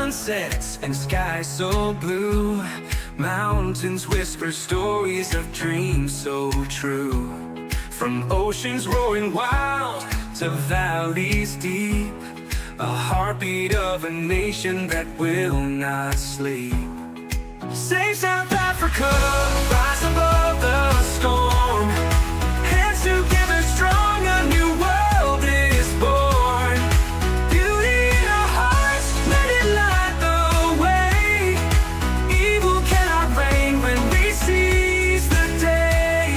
sunsets and skies so blue. Mountains whisper stories of dreams so true. From oceans roaring wild to valleys deep, a heartbeat of a nation that will not sleep. Save South Africa, rise above the storm. Hands together strong, a new world is born. Beauty in our hearts, let it light the way. Evil cannot reign when we seize the day.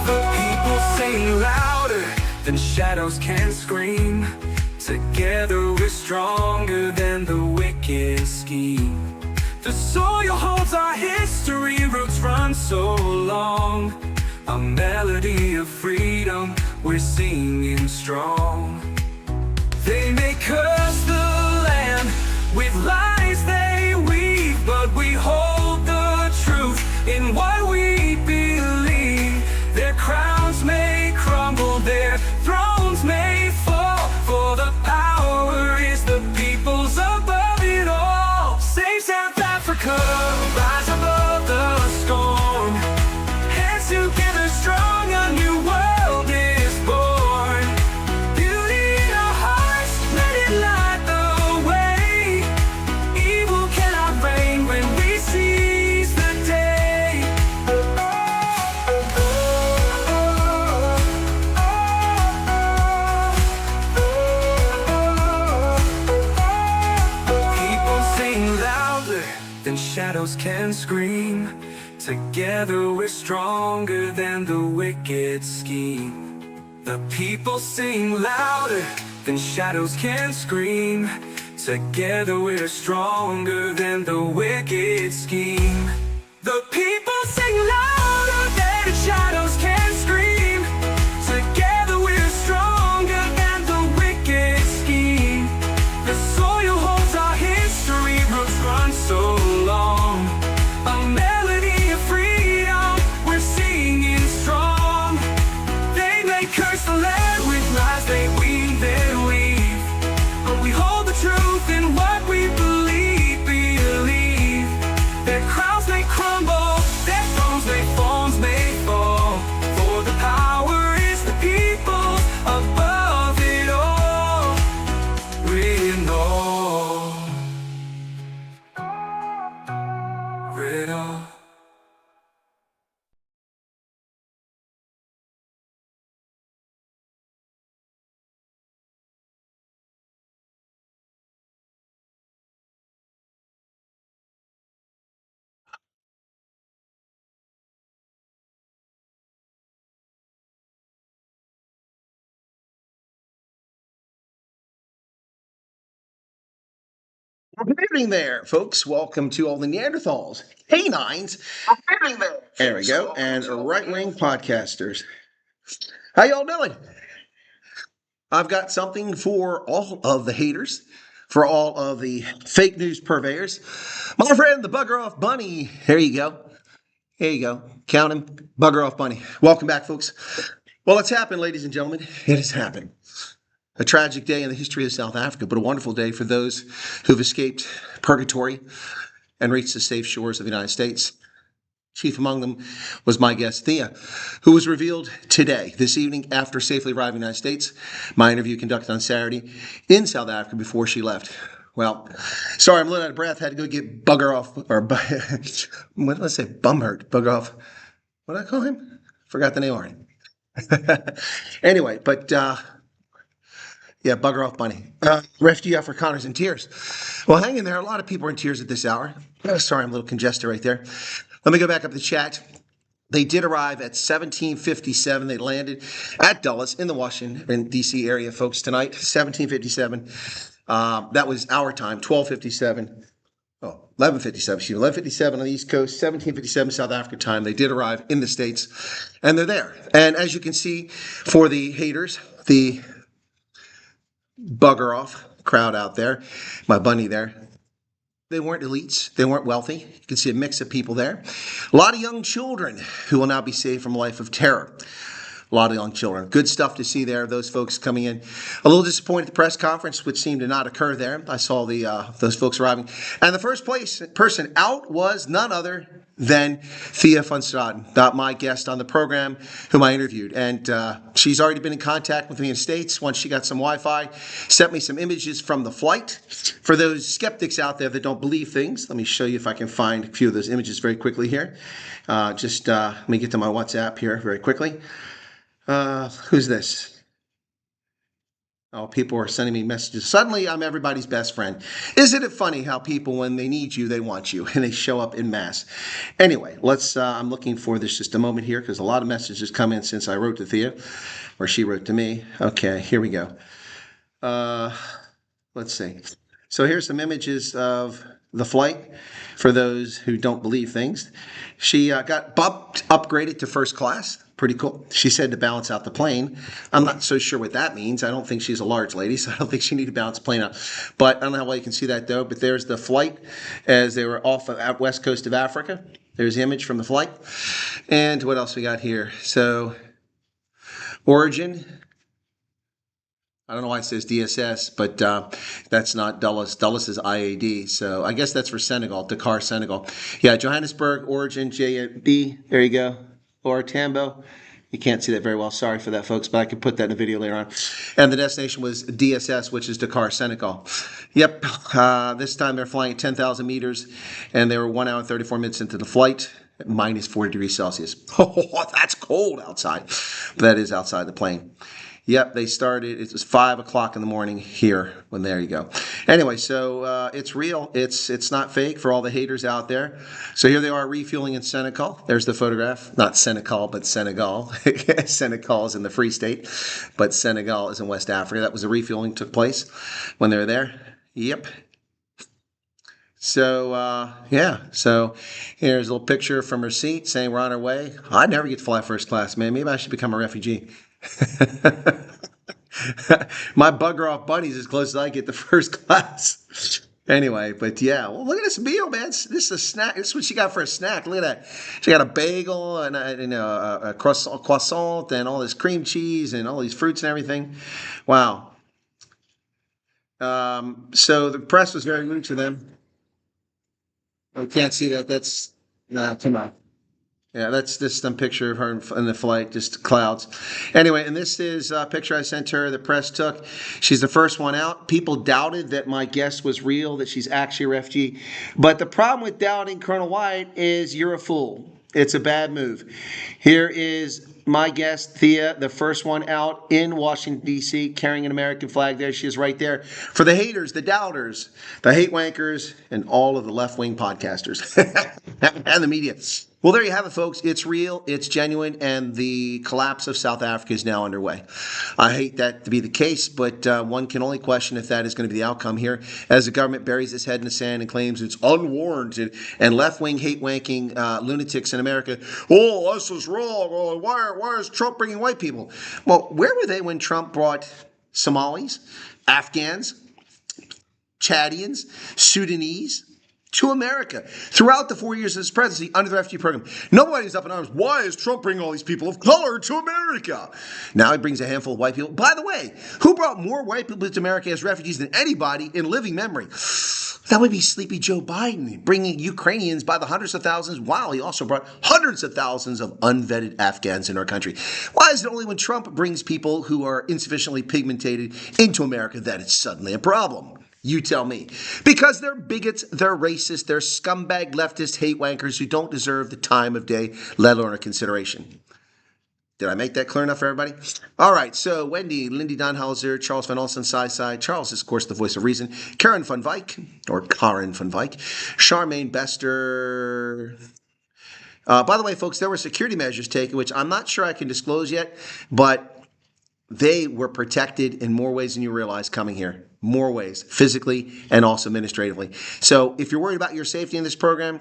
The people sing louder than shadows can scream. Together we're stronger than the wicked scheme. The soil holds our history, roots run so long. A melody of freedom, we're singing strong. They may curse the land with lies they weave, but we hold the truth in what we believe. Their crowns may crumble, their thrones may fall, for the power is the people's above it all. Save South Africa, rise above the storm. Hands together strong, a new world is born. Beauty in our hearts, let it light the way. Evil cannot reign when we seize the day. People sing louder than shadows can scream. Together we're stronger than the wicked scheme. The people sing louder than shadows can scream. Together we're stronger than the wicked scheme. The people sing louder than shadows can scream. Together we're stronger than the wicked scheme. The soil holds our history, roots run so long. A melody of freedom, we're singing strong. They may curse the land with lies they weave and weave, but we hold the truth in what we believe. Their crowns may crumble, their thrones may fall, for the power is the people above it all. We know it all. Good evening there, folks. Welcome to all the Neanderthals, canines. Good evening there we go, and right-wing podcasters. How y'all doing? I've got something for all of the haters, for all of the fake news purveyors. My friend, the Bugger Off Bunny. There you go. There you go. Count him. Bugger Off Bunny. Welcome back, folks. Well, it's happened, ladies and gentlemen. It has happened. A tragic day in the history of South Africa, but a wonderful day for those who've escaped purgatory and reached the safe shores of the United States. Chief among them was my guest, Thea, who was revealed today, this evening, after safely arriving in the United States. My interview conducted on Saturday in South Africa before she left. Well, sorry, I'm a little out of breath. Had to go get bugger off, or what did I say? Bumhurt. Bugger off. What did I call him? Forgot the name already. Anyway, but yeah, Bugger Off Bunny. Refugee Afrikaners in tears. Well, hang in there. A lot of people are in tears at this hour. Sorry, I'm a little congested right there. Let me go back up the chat. They did arrive at 17:57. They landed at Dulles in the Washington, D.C. area, folks, tonight. 17:57. That was our time, 12:57. Oh, 11:57. Excuse me, 11:57 on the East Coast, 17:57 South Africa time. They did arrive in the States, and they're there. And as you can see, for the haters, the bugger off crowd out there, my bunny there, They weren't elites. They weren't wealthy. You can see a mix of people there. A lot of young children who will now be saved from a life of terror. A lot of young children. Good stuff to see there. Those folks coming in. A little disappointed at the press conference, which seemed to not occur there. I saw those folks arriving. And the person out was none other than Thea van Straten, not my guest on the program, whom I interviewed. And she's already been in contact with me in the States once she got some Wi-Fi, sent me some images from the flight. For those skeptics out there that don't believe things, let me show you if I can find a few of those images very quickly here. Let me get to my WhatsApp here very quickly. Who's this? Oh, people are sending me messages. Suddenly, I'm everybody's best friend. Isn't it funny how people, when they need you, they want you, and they show up in mass? Anyway, I'm looking for this just a moment here, because a lot of messages come in since I wrote to Thea, or she wrote to me. Okay, here we go. Let's see. So here's some images of the flight for those who don't believe things. She got upgraded to first class. Pretty cool. She said to balance out the plane. I'm not so sure what that means. I don't think she's a large lady, so I don't think she needed to balance the plane out. But I don't know how well you can see that, though. But there's the flight as they were off the west coast of Africa. There's the image from the flight. And what else we got here? So, origin. I don't know why it says DSS, but that's not Dulles. Dulles is IAD, so I guess that's for Senegal, Dakar, Senegal. Yeah, Johannesburg, origin, JB. There you go. Or Tambo. You can't see that very well. Sorry for that, folks, but I could put that in a video later on. And the destination was DSS, which is Dakar, Senegal. Yep, this time they're flying at 10,000 meters, and they were 1 hour and 34 minutes into the flight at minus 40 degrees Celsius. Oh, that's cold outside. But that is outside the plane. Yep, they started, it was 5 o'clock in the morning here, when there you go. Anyway, so it's real. It's not fake for all the haters out there. So here they are refueling in Senegal. There's the photograph. Not Senegal, but Senegal. Senegal is in the Free State, but Senegal is in West Africa. That was the refueling took place when they were there. Yep. So, yeah. So here's a little picture from her seat saying we're on our way. I never get to fly first class, man. Maybe I should become a refugee. My bugger off buddies as close as I get to first class. Anyway, but yeah, well, look at this meal, man. This is a snack. This is what she got for a snack. Look at that. She got a bagel and a croissant and all this cream cheese and all these fruits and everything. Wow. So the press was very rude to them. I can't see that. That's come on. Yeah, that's just some picture of her in the flight, just clouds. Anyway, and this is a picture I sent her, the press took. She's the first one out. People doubted that my guess was real, that she's actually a refugee. But the problem with doubting Colonel Wyatt is you're a fool. It's a bad move. Here is my guest, Thea, the first one out in Washington, D.C., carrying an American flag there. She is right there. For the haters, the doubters, the hate wankers, and all of the left-wing podcasters and the media. Well, there you have it, folks. It's real, it's genuine, and the collapse of South Africa is now underway. I hate that to be the case, but one can only question if that is going to be the outcome here as the government buries its head in the sand and claims it's unwarranted, and left-wing, hate-wanking lunatics in America, oh, this is wrong. Oh, why is Trump bringing white people? Well, where were they when Trump brought Somalis, Afghans, Chadians, Sudanese to America throughout the 4 years of his presidency under the refugee program? Nobody's up in arms. Why is Trump bringing all these people of color to America? Now he brings a handful of white people. By the way, who brought more white people to America as refugees than anybody in living memory? That would be Sleepy Joe Biden, bringing Ukrainians by the hundreds of thousands, while he also brought hundreds of thousands of unvetted Afghans in our country. Why is it only when Trump brings people who are insufficiently pigmented into America that it's suddenly a problem? You tell me. Because they're bigots, they're racist, they're scumbag leftist hate wankers who don't deserve the time of day, let alone a consideration. Did I make that clear enough for everybody? All right, so Wendy, Lindy Donhauser, Charles Van Olsen, Side. Charles is, of course, the voice of reason. Karen van Wyk, or Karen van Wyk. Charmaine Bester. By the way, folks, there were security measures taken, which I'm not sure I can disclose yet, but they were protected in more ways than you realize coming here. More ways, physically and also administratively. So if you're worried about your safety in this program,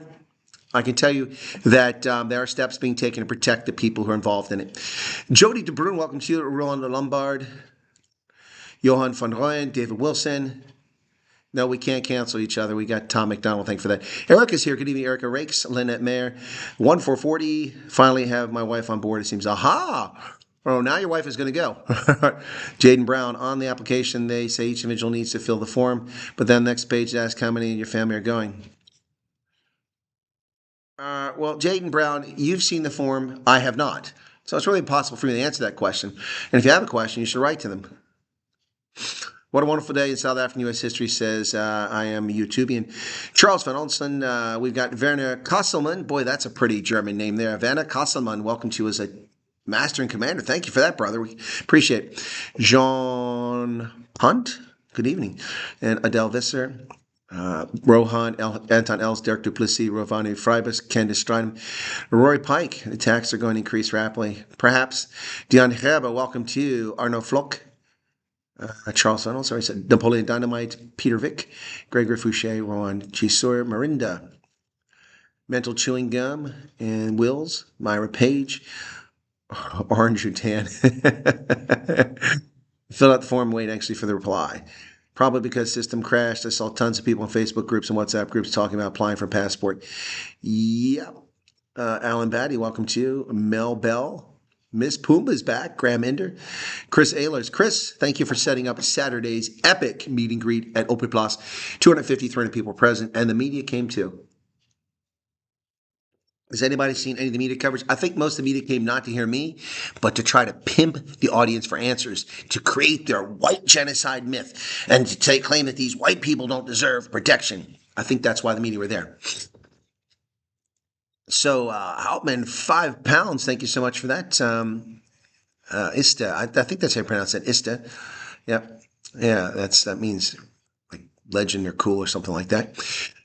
I can tell you that there are steps being taken to protect the people who are involved in it. Jody De Bruin, welcome to you. Roland Lombard, Johan van Rooyen, David Wilson, No, we can't cancel each other. We got Tom McDonald. Thank you for that. Erica's here. Good evening, Erica Rakes, Lynette Mayer. 1440. Finally have my wife on board, it seems. Aha! Oh, now your wife is going to go. Jaden Brown, on the application, they say each individual needs to fill the form, but then the next page asks how many in your family are going. Well, Jaden Brown, you've seen the form. I have not. So it's really impossible for me to answer that question. And if you have a question, you should write to them. What a wonderful day in South African U.S. history, says I am a YouTubian. Charles van Olsen, we've got Werner Kasselman. Boy, that's a pretty German name there. Werner Kasselman, welcome to you as a master and commander. Thank you for that, brother. We appreciate it. Jean Hunt, good evening. And Adele Visser. Rohan, Anton Els, Derek Duplessis, Rovani Freibus, Candice Stridham, Rory Pike. The attacks are going to increase rapidly. Perhaps. Dion Herber, welcome to you. Arno Flock. Charles Funnel, sorry, said Napoleon Dynamite, Peter Vick, Gregory Fouché, Rowan G. Sawyer, Marinda, Mental Chewing Gum, and Wills, Myra Page, Orange Utan. Fill out the form, wait actually for the reply. Probably because system crashed. I saw tons of people in Facebook groups and WhatsApp groups talking about applying for a passport. Yeah. Alan Batty, welcome to you. Mel Bell. Miss Pumbaa's back. Graham Ender. Chris Ehlers. Chris, thank you for setting up Saturday's epic meet and greet at Open Plus. 250, 300 people present, and the media came too. Has anybody seen any of the media coverage? I think most of the media came not to hear me, but to try to pimp the audience for answers, to create their white genocide myth, and to claim that these white people don't deserve protection. I think that's why the media were there. So, Hauptman, £5. Thank you so much for that. Ista, I think that's how you pronounce it. Ista. Yep. Yeah, that means like legend or cool or something like that.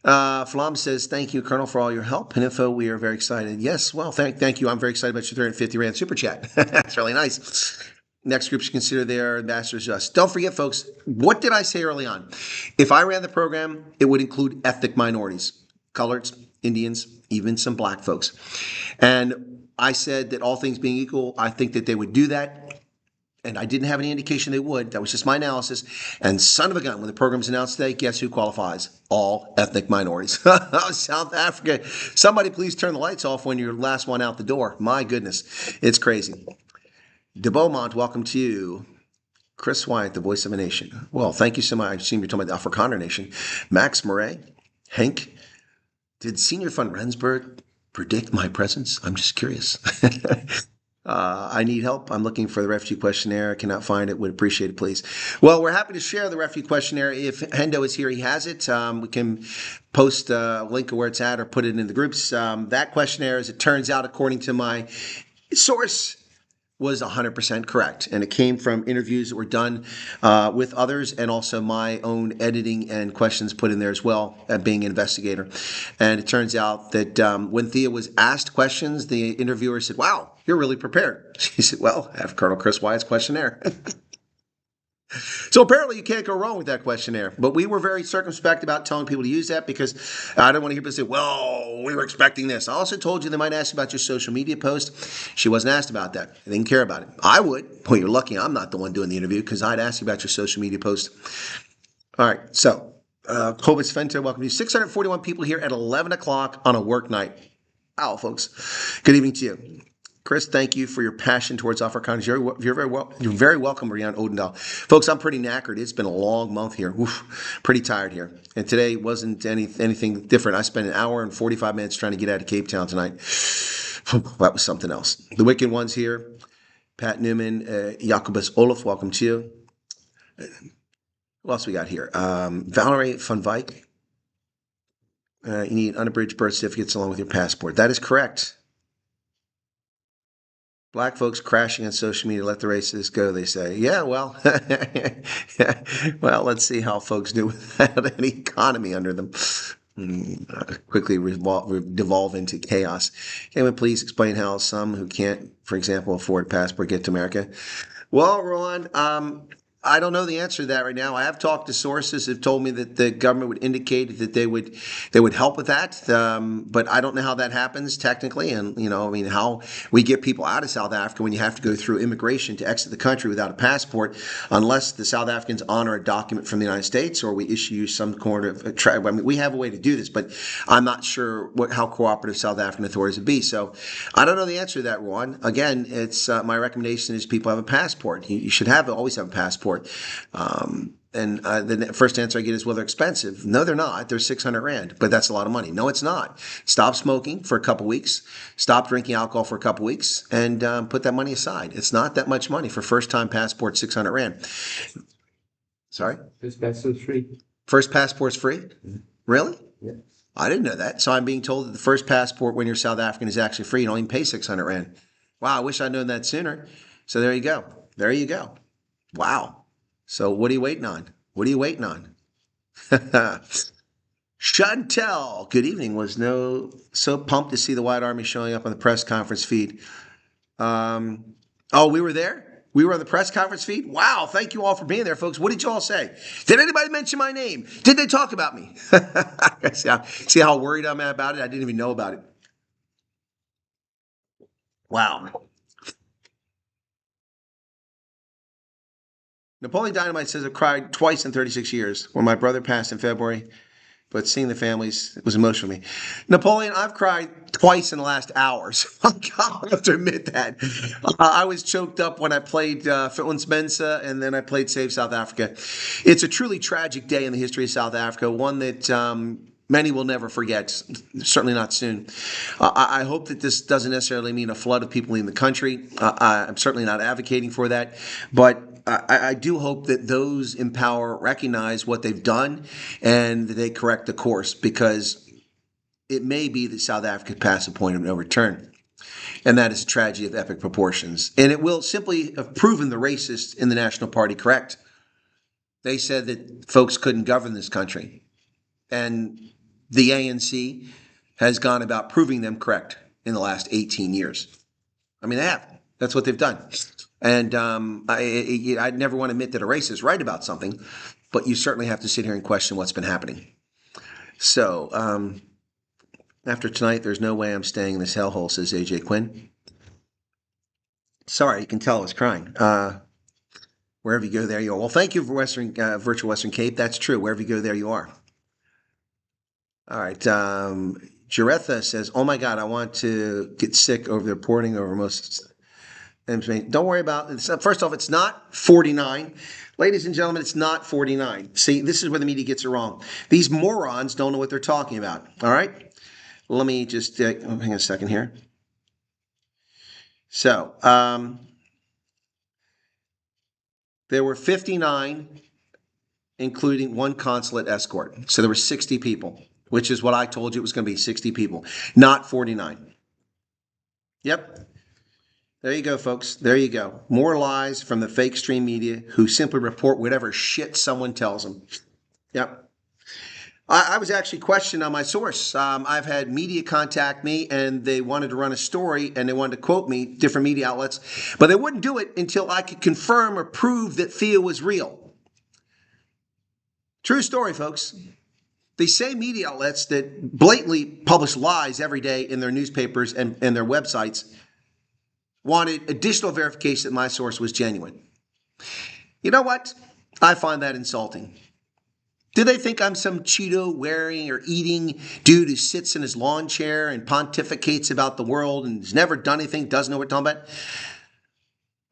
Flam says, thank you, Colonel, for all your help and info. We are very excited. Yes, well, thank you. I'm very excited about your 350 Rand Super Chat. That's really nice. Next group should consider their ambassadors us. Don't forget, folks, what did I say early on? If I ran the program, it would include ethnic minorities, coloreds, Indians, even some black folks. And I said that all things being equal, I think that they would do that. And I didn't have any indication they would. That was just my analysis. And son of a gun, when the program's announced today, guess who qualifies? All ethnic minorities. South Africa. Somebody please turn the lights off when you're the last one out the door. My goodness. It's crazy. De Beaumont, welcome to you. Chris Wyatt, the voice of a nation. Well, thank you so much. I assume you're talking about the Afrikaner nation. Max Murray. Hank. Did Senior Fund Rensburg predict my presence? I'm just curious. I need help. I'm looking for the refugee questionnaire. I cannot find it. Would appreciate it, please. Well, we're happy to share the refugee questionnaire. If Hendo is here, he has it. We can post a link of where it's at or put it in the groups. That questionnaire, as it turns out, according to my source, was 100% correct. And it came from interviews that were done with others and also my own editing and questions put in there as well, being an investigator. And it turns out that when Thea was asked questions, the interviewer said, wow, you're really prepared. She said, well, I have Colonel Chris Wyatt's questionnaire. So apparently you can't go wrong with that questionnaire. But we were very circumspect about telling people to use that because I don't want to hear people say, well, we were expecting this. I also told you they might ask you about your social media post. She wasn't asked about that. They didn't care about it. I would. Well, you're lucky I'm not the one doing the interview because I'd ask you about your social media post. All right. So, Kobus Fenter, welcome to you. 641 people here at 11 o'clock on a work night. Wow, folks. Good evening to you. Chris, thank you for your passion towards Afrikaners. You're very welcome, Rian Odendahl. Folks, I'm pretty knackered. It's been a long month here. Oof, pretty tired here. And today wasn't anything different. I spent an hour and 45 minutes trying to get out of Cape Town tonight. That was something else. The Wicked Ones here. Pat Newman, Jacobus Olaf, welcome to you. What else we got here? Valerie van Wyk. You need unabridged birth certificates along with your passport. That is correct. Black folks crashing on social media, let the racists go, they say. Yeah, well, well, let's see how folks do without any economy under them. Quickly devolve into chaos. Can we please explain how some who can't, for example, afford a passport get to America? Well, Ron, I don't know the answer to that right now. I have talked to sources who've told me that the government would indicate that they would help with that, but I don't know how that happens technically. And I mean, how we get people out of South Africa when you have to go through immigration to exit the country without a passport, unless the South Africans honor a document from the United States or we issue some kind of. I mean, we have a way to do this, but I'm not sure how cooperative South African authorities would be. So I don't know the answer to that, Ron. Again, it's my recommendation is people have a passport. You should always have a passport. And the first answer I get is, well, they're expensive. No, they're not. They're 600 Rand, but that's a lot of money. No, it's not. Stop smoking for a couple weeks. Stop drinking alcohol for a couple weeks, and put that money aside. It's not that much money for first-time passport, 600 Rand. Sorry? First passport's free. First passport's free? Really? Yeah. I didn't know that. So I'm being told that the first passport when you're South African is actually free. You don't even pay 600 Rand. Wow, I wish I'd known that sooner. So there you go. There you go. Wow. So what are you waiting on? What are you waiting on? Chantel, good evening. Was so pumped to see the White Army showing up on the press conference feed. Oh, we were there? We were on the press conference feed? Wow, thank you all for being there, folks. What did you all say? Did anybody mention my name? Did they talk about me? See how worried I'm about it? I didn't even know about it. Wow. Napoleon Dynamite says, I cried twice in 36 years when my brother passed in February, but seeing the families, it was emotional to me. Napoleon, I've cried twice in the last hours. I have to admit that. I was choked up when I played Finland's Mensa, and then I played Save South Africa. It's a truly tragic day in the history of South Africa, one that many will never forget, certainly not soon. I hope that this doesn't necessarily mean a flood of people leaving the country. I'm certainly not advocating for that, but I do hope that those in power recognize what they've done and that they correct the course, because it may be that South Africa passed a point of no return. And that is a tragedy of epic proportions. And it will simply have proven the racists in the National Party correct. They said that folks couldn't govern this country. And the ANC has gone about proving them correct in the last 18 years. I mean, they have. That's what they've done. And I'd never want to admit that a racist is right about something, but you certainly have to sit here and question what's been happening. So after tonight, there's no way I'm staying in this hellhole, says AJ Quinn. Sorry, you can tell I was crying. Wherever you go, there you are. Well, thank you for Virtual Western Cape. That's true. Wherever you go, there you are. All right. Jaretha says, oh my God, I want to get sick over the reporting over most. Don't worry about it. First off, it's not 49. Ladies and gentlemen, it's not 49. See, this is where the media gets it wrong. These morons don't know what they're talking about. All right? Let me just hang on a second here. So, there were 59, including one consulate escort. So there were 60 people, which is what I told you it was going to be, 60 people, not 49. Yep. There you go, folks. There you go. More lies from the fake stream media who simply report whatever shit someone tells them. Yep. I was actually questioned on my source. I've had media contact me, and they wanted to run a story, and they wanted to quote me, different media outlets, but they wouldn't do it until I could confirm or prove that Thea was real. True story, folks. These same media outlets that blatantly publish lies every day in their newspapers and their websites wanted additional verification that my source was genuine. You know what? I find that insulting. Do they think I'm some Cheeto wearing or eating dude who sits in his lawn chair and pontificates about the world and has never done anything, doesn't know what we're talking about?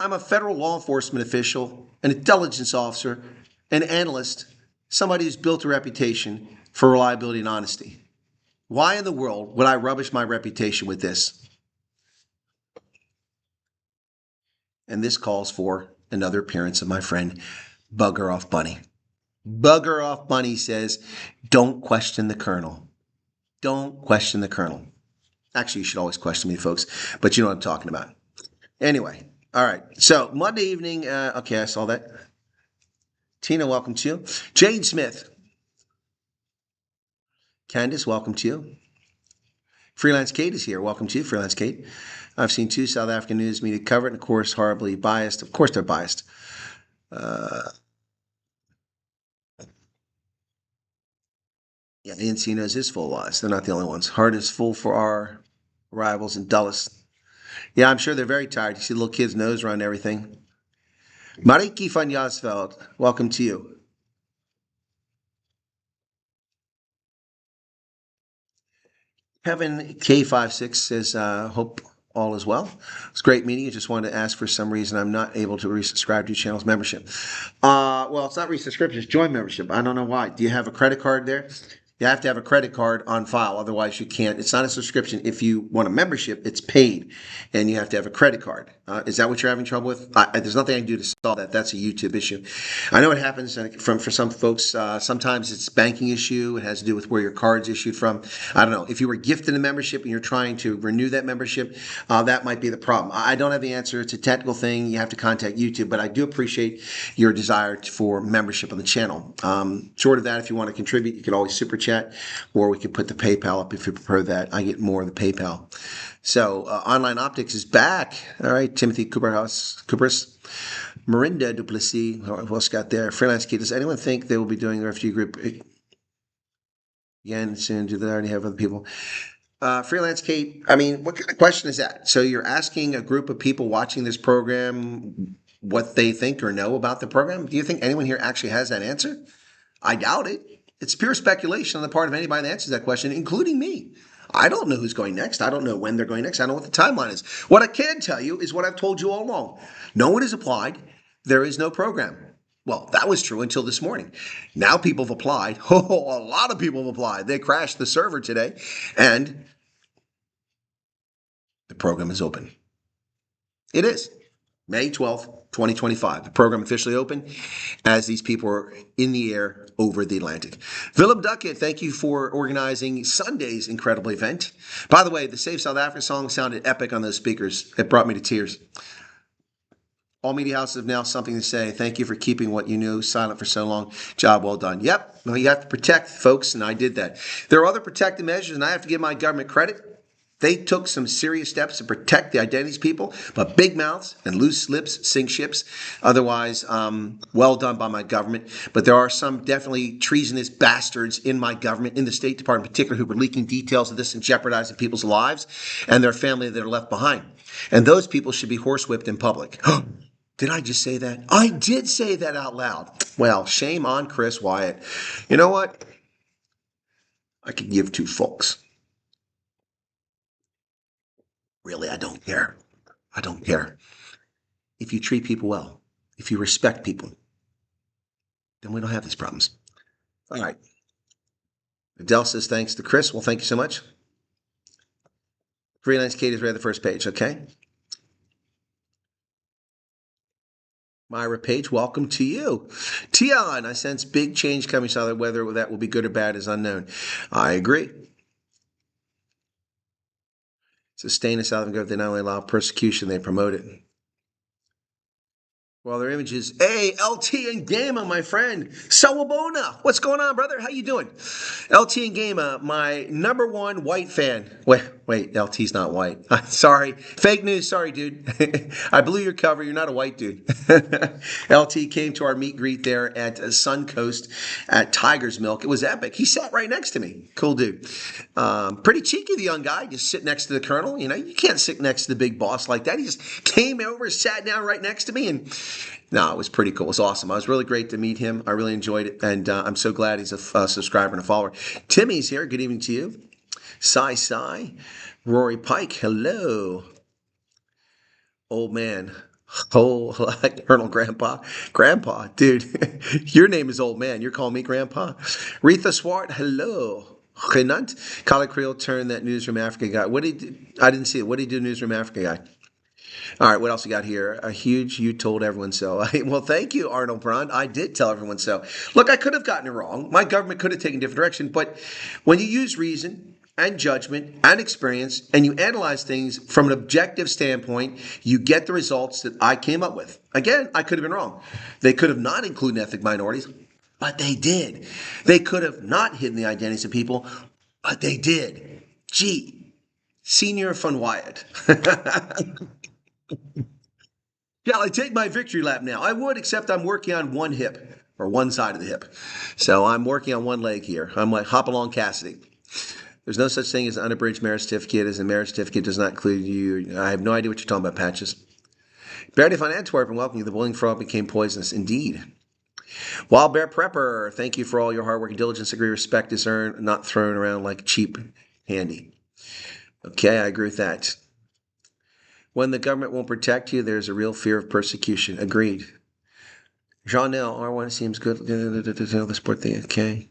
I'm a federal law enforcement official, an intelligence officer, an analyst, somebody who's built a reputation for reliability and honesty. Why in the world would I rubbish my reputation with this? And this calls for another appearance of my friend, Bugger Off Bunny. Bugger Off Bunny says, don't question the colonel. Don't question the colonel. Actually, you should always question me, folks, but you know what I'm talking about. Anyway, all right. So Monday evening, okay, I saw that. Tina, welcome to you. Jane Smith. Candace, welcome to you. Freelance Kate is here. Welcome to you, Freelance Kate. I've seen 2 South African news media cover it, and of course, horribly biased. Of course, they're biased. Yeah, the Encinos is full of lies. They're not the only ones. Heart is full for our rivals and Dulles. Yeah, I'm sure they're very tired. You see the little kid's nose around everything. Mariki van Jasveld, welcome to you. Kevin K56 says, hope all is well. It's a great meeting. I just wanted to ask for some reason I'm not able to resubscribe to your channel's membership. Well, it's not resubscription, it's join membership. I don't know why. Do you have a credit card there? You have to have a credit card on file, otherwise you can't. It's not a subscription. If you want a membership, it's paid, and you have to have a credit card. Is that what you're having trouble with? There's nothing I can do to solve that. That's a YouTube issue. I know it happens for some folks. Sometimes it's a banking issue. It has to do with where your card's issued from. I don't know. If you were gifted a membership and you're trying to renew that membership, that might be the problem. I don't have the answer. It's a technical thing. You have to contact YouTube, but I do appreciate your desire for membership on the channel. Short of that, if you want to contribute, you can always super chat, or we could put the PayPal up if you prefer that. I get more of the PayPal. So Online Optics is back. All right, Timothy Cooper's, Marinda Duplessis, who else got there? Freelance Key. Does anyone think they will be doing a refugee group again soon? Do they already have other people? Freelance Kate, I mean, what kind of question is that? So you're asking a group of people watching this program what they think or know about the program? Do you think anyone here actually has that answer? I doubt it. It's pure speculation on the part of anybody that answers that question, including me. I don't know who's going next. I don't know when they're going next. I don't know what the timeline is. What I can tell you is what I've told you all along. No one has applied. There is no program. Well, that was true until this morning. Now people have applied. Oh, a lot of people have applied. They crashed the server today, and the program is open. It is. May 12th, 2025. The program officially open as these people are in the air over the Atlantic. Willem Duckett, thank you for organizing Sunday's incredible event. By the way, the Save South Africa song sounded epic on those speakers. It brought me to tears. All media houses have now something to say. Thank you for keeping what you knew silent for so long. Job well done. Yep, well, you have to protect folks, and I did that. There are other protective measures, and I have to give my government credit. They took some serious steps to protect the identities of people, but big mouths and loose lips sink ships. Otherwise, well done by my government. But there are some definitely treasonous bastards in my government, in the State Department in particular, who were leaking details of this and jeopardizing people's lives and their family that are left behind. And those people should be horsewhipped in public. Did I just say that? I did say that out loud. Well, shame on Chris Wyatt. You know what? I could give two fucks. Really, I don't care. I don't care. If you treat people well, if you respect people, then we don't have these problems. All right. Adele says thanks to Chris. Well, thank you so much. Freelance Kate has read the first page, okay? Myra Page, welcome to you. Tion, I sense big change coming, so whether that will be good or bad is unknown. I agree. Sustain a Southern government, they not only allow persecution, they promote it. Well, their images. Hey, LT and Gama, my friend. Sawabona. What's going on, brother? How you doing? LT and Gama, my #1 white fan. Wait, LT's not white. Sorry. Fake news. Sorry, dude. I blew your cover. You're not a white dude. LT came to our meet greet there at Suncoast at Tiger's Milk. It was epic. He sat right next to me. Cool dude. Pretty cheeky, the young guy. Just sit next to the colonel. You know, you can't sit next to the big boss like that. He just came over, sat down right next to me, and no, it was pretty cool. It was awesome. It was really great to meet him. I really enjoyed it, and I'm so glad he's a subscriber and a follower. Timmy's here. Good evening to you. Sai. Rory Pike. Hello. Old man. Oh, like Colonel Grandpa. Grandpa, dude. Your name is Old Man. You're calling me Grandpa. Retha Swart. Hello. Renant. Kala Creel turned that Newsroom Africa guy. I didn't see it. What did he do, Newsroom Africa guy? All right, what else we got here? A huge you told everyone so. Well, thank you, Arnold Brand. I did tell everyone so. Look, I could have gotten it wrong. My government could have taken a different direction. But when you use reason and judgment and experience and you analyze things from an objective standpoint, you get the results that I came up with. Again, I could have been wrong. They could have not included ethnic minorities, but they did. They could have not hidden the identities of people, but they did. Gee, Senior Fun Wyatt. Shall I take my victory lap now? I would, except I'm working on one hip. or one side of the hip. So I'm working on one leg here. I'm like hop along Cassidy. There's no such thing as an unabridged marriage certificate, as a marriage certificate does not include you. I have no idea what you're talking about, Patches. Barely on Antwerp, and welcome you. The boiling frog became poisonous. Indeed. Wild Bear Prepper, thank you for all your hard work and diligence. Agree, respect is earned, not thrown around like cheap candy. Okay, I agree with that. When the government won't protect you, there's a real fear of persecution. Agreed. Jean-Nel, R1 seems good. The sport thing, okay.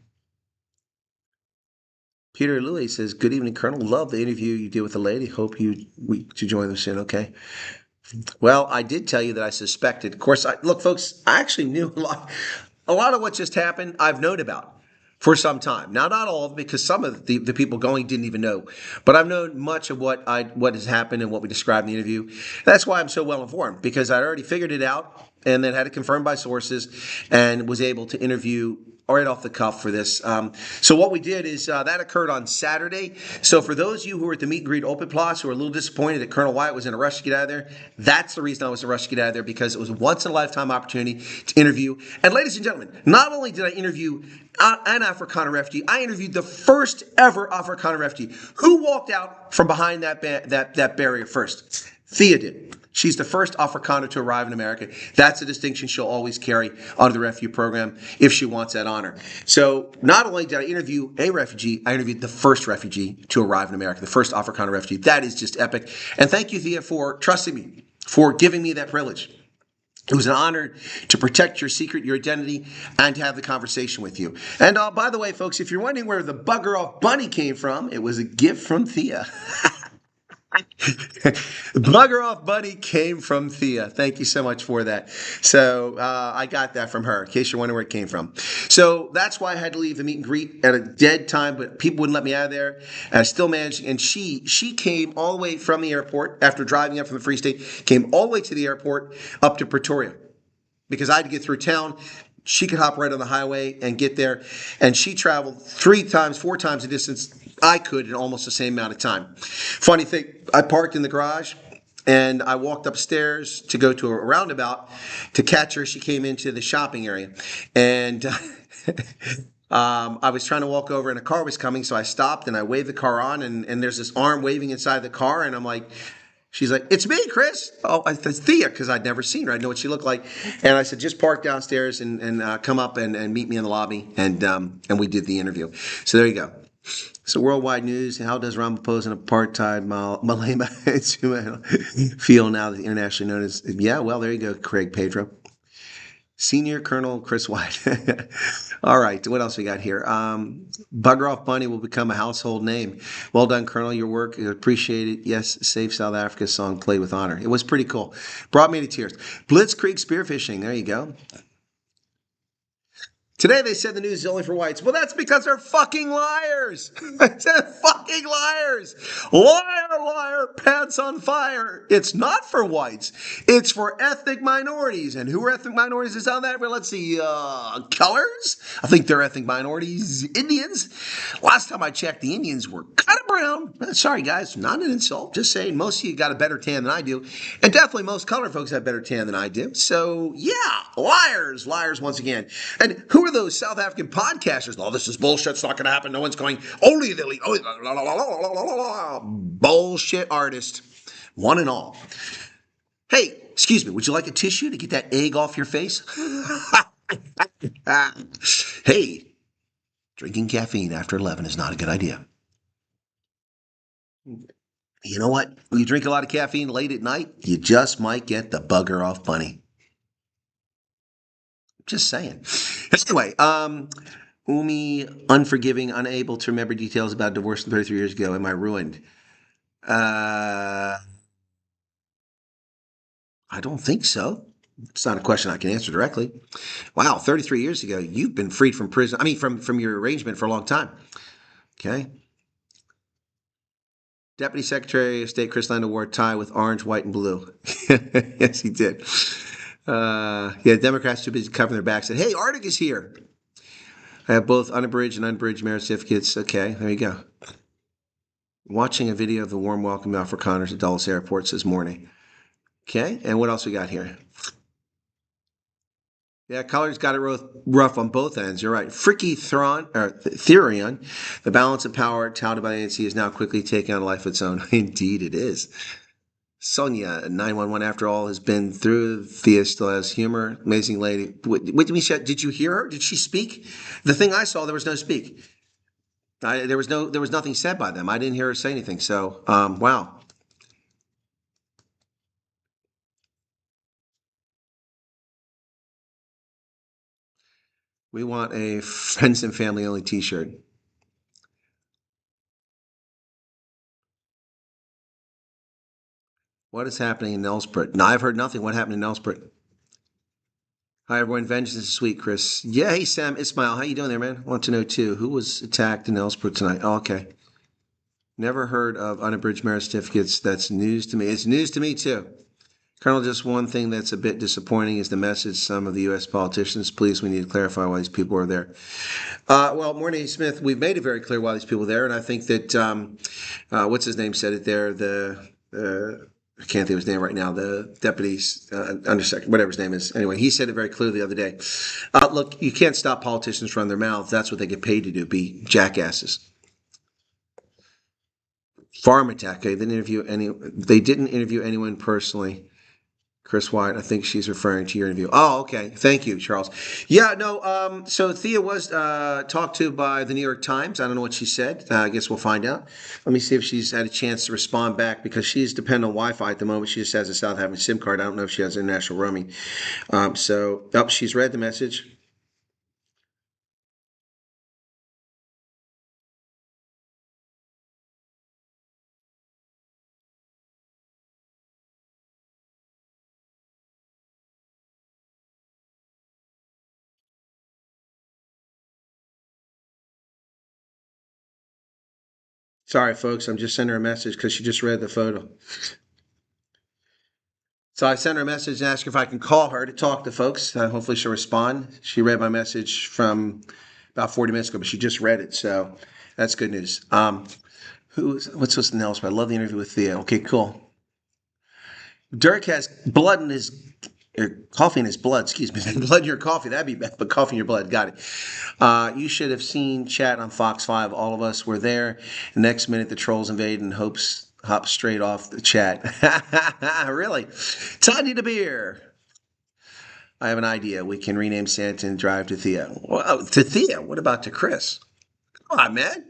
Peter Louis says, good evening, Colonel. Love the interview you did with the lady. Hope you join them soon, okay? Well, I did tell you that I suspected. Of course, look, folks, I actually knew a lot of what just happened I've known about for some time. Now, not all of it, because some of the people going didn't even know. But I've known much of what has happened and what we described in the interview. That's why I'm so well informed, because I already figured it out and then had it confirmed by sources and was able to interview right off the cuff for this. So what we did is that occurred on Saturday. So for those of you who were at the meet and greet open place who were a little disappointed that Colonel Wyatt was in a rush to get out of there, that's the reason I was in a rush to get out of there, because it was a once-in-a-lifetime opportunity to interview. And ladies and gentlemen, not only did I interview an Afrikaner refugee, I interviewed the first ever Afrikaner refugee. Who walked out from behind that barrier first? Thea did. She's the first Afrikaner to arrive in America. That's a distinction she'll always carry under the refugee program if she wants that honor. So not only did I interview a refugee, I interviewed the first refugee to arrive in America, the first Afrikaner refugee. That is just epic. And thank you, Thea, for trusting me, for giving me that privilege. It was an honor to protect your secret, your identity, and to have the conversation with you. And by the way, folks, if you're wondering where the bugger off bunny came from, it was a gift from Thea. Bugger off buddy came from Thea. Thank you so much for that. So I got that from her, in case you're wondering where it came from. So that's why I had to leave the meet and greet at a dead time, but people wouldn't let me out of there. And I still managed, and she came all the way from the airport after driving up from the Free State, came all the way to the airport up to Pretoria, because I had to get through town. She could hop right on the highway and get there. And she traveled 4 times the distance I could in almost the same amount of time. Funny thing, I parked in the garage and I walked upstairs to go to a roundabout to catch her. She came into the shopping area. And I was trying to walk over and a car was coming. So I stopped and I waved the car on. And there's this arm waving inside the car. And I'm like, she's like, it's me, Chris. Oh, it's Thea, because I'd never seen her. I know what she looked like. And I said, just park downstairs and come up and meet me in the lobby. And we did the interview. So there you go. So worldwide news, how does Ramaphosa and apartheid Malema feel now that internationally known as, yeah, well, there you go, Craig Pedro. Senior Colonel Chris Wyatt. All right, what else we got here? Bugger Off Bunny will become a household name. Well done, Colonel. Your work, appreciate it. Yes, Save South Africa song played with honor. It was pretty cool. Brought me to tears. Blitzkrieg spearfishing. There you go. Today they said the news is only for whites. Well, that's because they're fucking liars. They're fucking liars. Liar, liar, pants on fire. It's not for whites. It's for ethnic minorities. And who are ethnic minorities is on that? Well, let's see, colors? I think they're ethnic minorities. Indians. Last time I checked, the Indians were kind of brown. Sorry, guys, not an insult. Just saying, most of you got a better tan than I do. And definitely most colored folks have better tan than I do. So, yeah, liars. Liars once again. And who are those South African podcasters? Oh, this is bullshit. It's not going to happen. No one's going, only the elite. Bullshit artist. One and all. Hey, excuse me, would you like a tissue to get that egg off your face? Hey, drinking caffeine after 11 is not a good idea. You know what? When you drink a lot of caffeine late at night, you just might get the bugger off bunny. Just saying. Anyway, Umi, unforgiving, unable to remember details about divorce 33 years ago. Am I ruined? I don't think so. It's not a question I can answer directly. Wow, 33 years ago, you've been freed from prison. I mean, from your arrangement for a long time. Okay. Deputy Secretary of State Chris Land wore a tie with orange, white, and blue. Yes, he did. Yeah, Democrats too busy covering their backs. Said, "Hey, Arctic is here." I have both unabridged and unabridged marriage certificates. Okay, there you go. Watching a video of the warm welcome Afrikaners at Dulles Airport this morning. Okay, and what else we got here? Yeah, Colliers got it rough on both ends. You're right. Fricky Therion, the balance of power touted by the ANC is now quickly taking on a life of its own. Indeed, it is. Sonia, 911, after all, has been through. Thea still has humor. Amazing lady. Did you hear her? Did she speak? The thing I saw, there was no speak. There was nothing said by them. I didn't hear her say anything. So, wow. We want a friends and family only T-shirt. What is happening in Nelsbrit? No, I've heard nothing. What happened in Nelsbrit? Hi, everyone. Vengeance is sweet, Chris. Yeah, hey, Sam Ismail. How you doing there, man? Want to know, too, who was attacked in Nelsbrit tonight? Oh, okay. Never heard of unabridged merit certificates. That's news to me. It's news to me, too. Colonel, just one thing that's a bit disappointing is the message some of the U.S. politicians. Please, we need to clarify why these people are there. Well, Morning Smith, we've made it very clear why these people are there, and I think that, what's his name said it there, I can't think of his name right now, the deputy's undersecretary, whatever his name is. Anyway, he said it very clearly the other day. Look, you can't stop politicians from their mouths. That's what they get paid to do, be jackasses. Farm attack. Okay, they didn't interview anyone personally. Chris Wyatt, I think she's referring to your interview. Oh, okay. Thank you, Charles. Yeah, no, so Thea was talked to by the New York Times. I don't know what she said. I guess we'll find out. Let me see if she's had a chance to respond back because she's dependent on Wi-Fi at the moment. She just has a South Haven SIM card. I don't know if she has international roaming. She's read the message. Sorry, folks. I'm just sending her a message because she just read the photo. So I sent her a message and asked her if I can call her to talk to folks. Hopefully she'll respond. She read my message from about 40 minutes ago, but she just read it, so that's good news. What's this else? I love the interview with Thea. Okay, cool. Dirk has blood in his coffee in his blood. Excuse me, blood in your coffee. That'd be bad, but coffee in your blood. Got it. You should have seen chat on Fox 5. All of us were there. The next minute, the trolls invade and hop straight off the chat. Really? Tiny to beer. I have an idea. We can rename Santa and drive to Thea. Well, to Thea? What about to Chris? Come on, man.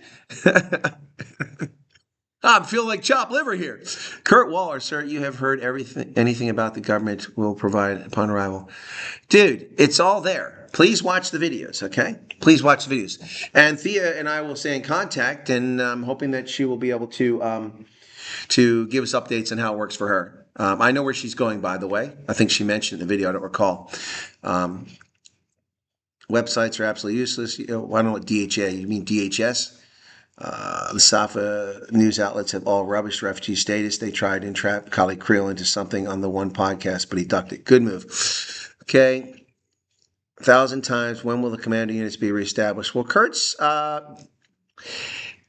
I'm feeling like chopped liver here. Kurt Waller, sir, you have heard anything about the government will provide upon arrival. Dude, it's all there. Please watch the videos, okay? Please watch the videos. And Thea and I will stay in contact, and I'm hoping that she will be able to give us updates on how it works for her. I know where she's going, by the way. I think she mentioned in the video. I don't recall. Websites are absolutely useless. I don't know what DHA. You mean DHS? The Safa news outlets have all rubbish refugee status. They tried to entrap colleague Creel into something on the one podcast, but he ducked it. Good move. Okay. 1,000 times. When will the commando units be reestablished? Well, Kurtz, don't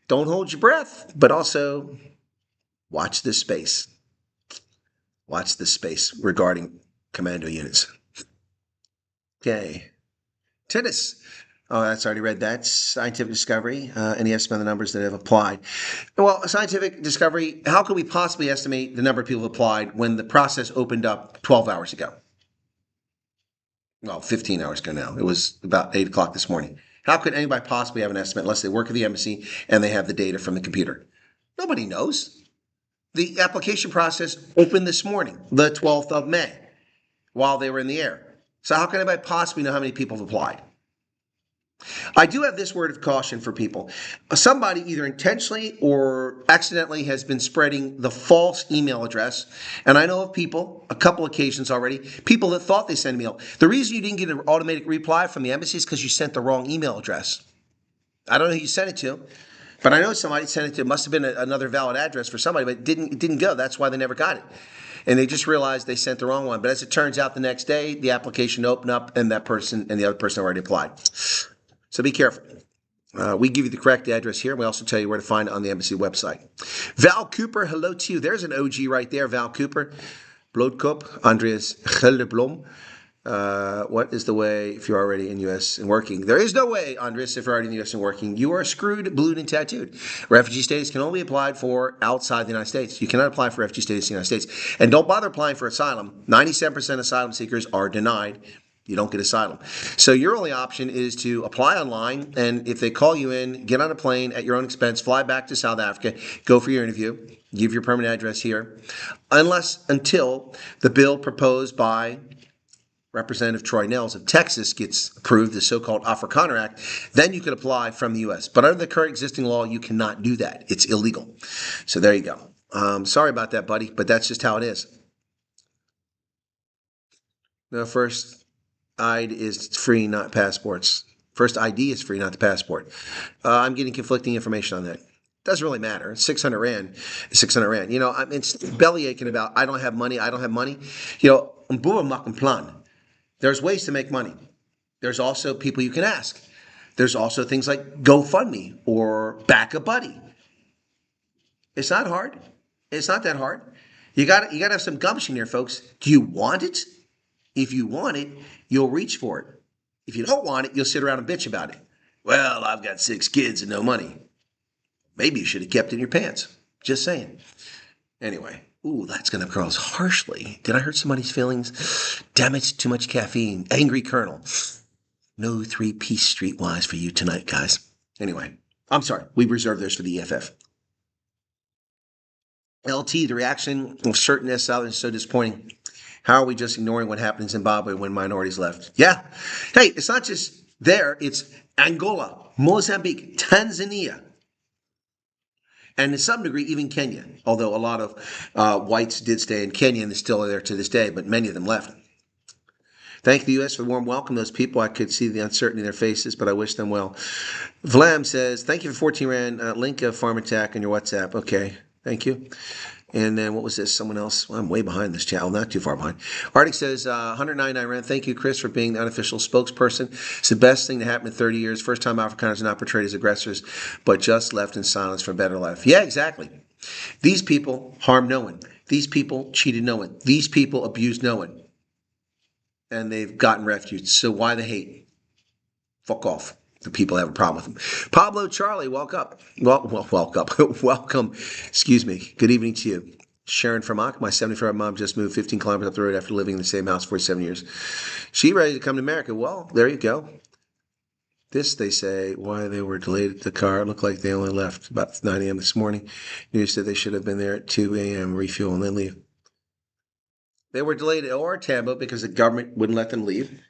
hold your breath, but also watch this space. Watch this space regarding commando units. Okay. Tennis. Oh, that's already read that. Scientific discovery. Any estimate of the numbers that have applied? Well, scientific discovery, how could we possibly estimate the number of people who applied when the process opened up 12 hours ago? Well, 15 hours ago now. It was about 8 o'clock this morning. How could anybody possibly have an estimate unless they work at the embassy and they have the data from the computer? Nobody knows. The application process opened this morning, the 12th of May, while they were in the air. So how can anybody possibly know how many people have applied? I do have this word of caution for people. Somebody either intentionally or accidentally has been spreading the false email address. And I know of people, a couple occasions already, people that thought they sent an email. The reason you didn't get an automatic reply from the embassy is because you sent the wrong email address. I don't know who you sent it to, but I know somebody sent it to. It must have been another valid address for somebody, but it didn't go. That's why they never got it. And they just realized they sent the wrong one. But as it turns out, the next day, the application opened up and that person and the other person already applied. So be careful. We give you the correct address here. We also tell you where to find it on the embassy website. Val Cooper, hello to you. There's an OG right there, Val Cooper. Bloodkop, Andreas Gelderblom. What is the way if you're already in U.S. and working? There is no way, Andres, if you're already in the U.S. and working. You are screwed, blued, and tattooed. Refugee status can only be applied for outside the United States. You cannot apply for refugee status in the United States. And don't bother applying for asylum. 97% of asylum seekers are denied. You don't get asylum. So your only option is to apply online, and if they call you in, get on a plane at your own expense, fly back to South Africa, go for your interview, give your permanent address here, until the bill proposed by Representative Troy Nehls of Texas gets approved, the so-called Afrikaner Act, then you could apply from the U.S. But under the current existing law, you cannot do that. It's illegal. So there you go. Sorry about that, buddy, but that's just how it is. No, first ID is free, not passports. First ID is free, not the passport. I'm getting conflicting information on that. Doesn't really matter. 600 Rand is 600 Rand. You know, it's belly aching about, I don't have money, I don't have money. You know, mbuwa makumplan. There's ways to make money. There's also people you can ask. There's also things like GoFundMe or Back a Buddy. It's not hard. It's not that hard. You got to have some gumption here, folks. Do you want it? If you want it, you'll reach for it. If you don't want it, you'll sit around and bitch about it. Well, I've got 6 kids and no money. Maybe you should have kept it in your pants. Just saying. Anyway. Ooh, that's going to cross harshly. Did I hurt somebody's feelings? Damn it, too much caffeine. Angry Colonel. No 3-piece streetwise for you tonight, guys. Anyway, I'm sorry. We reserve those for the EFF. LT, the reaction of certain SL is so disappointing. How are we just ignoring what happened in Zimbabwe when minorities left? Yeah. Hey, it's not just there. It's Angola, Mozambique, Tanzania. And to some degree, even Kenya, although a lot of whites did stay in Kenya and they're still there to this day, but many of them left. Thank the U.S. for the warm welcome. Those people, I could see the uncertainty in their faces, but I wish them well. Vlam says, thank you for 14 Rand. Link a farm attack on your WhatsApp. Okay, thank you. And then what was this? Someone else? Well, I'm way behind this channel, not too far behind. Arctic says, 199 Rand. Thank you, Chris, for being the unofficial spokesperson. It's the best thing to happen in 30 years. First time Afrikaners are not portrayed as aggressors, but just left in silence for a better life. Yeah, exactly. These people harmed no one. These people cheated no one. These people abused no one. And they've gotten refuge. So why the hate? Fuck off. The people have a problem with them. Pablo Charlie, welcome. Welcome. Excuse me. Good evening to you. Sharon from Ak, my 74-year-old mom just moved 15 kilometers up the road after living in the same house for 7 years. She ready to come to America. Well, there you go. This, they say, why they were delayed at the car. It looked like they only left about 9 a.m. this morning. News said they should have been there at 2 a.m., refuel, and then leave. They were delayed at OR Tambo because the government wouldn't let them leave.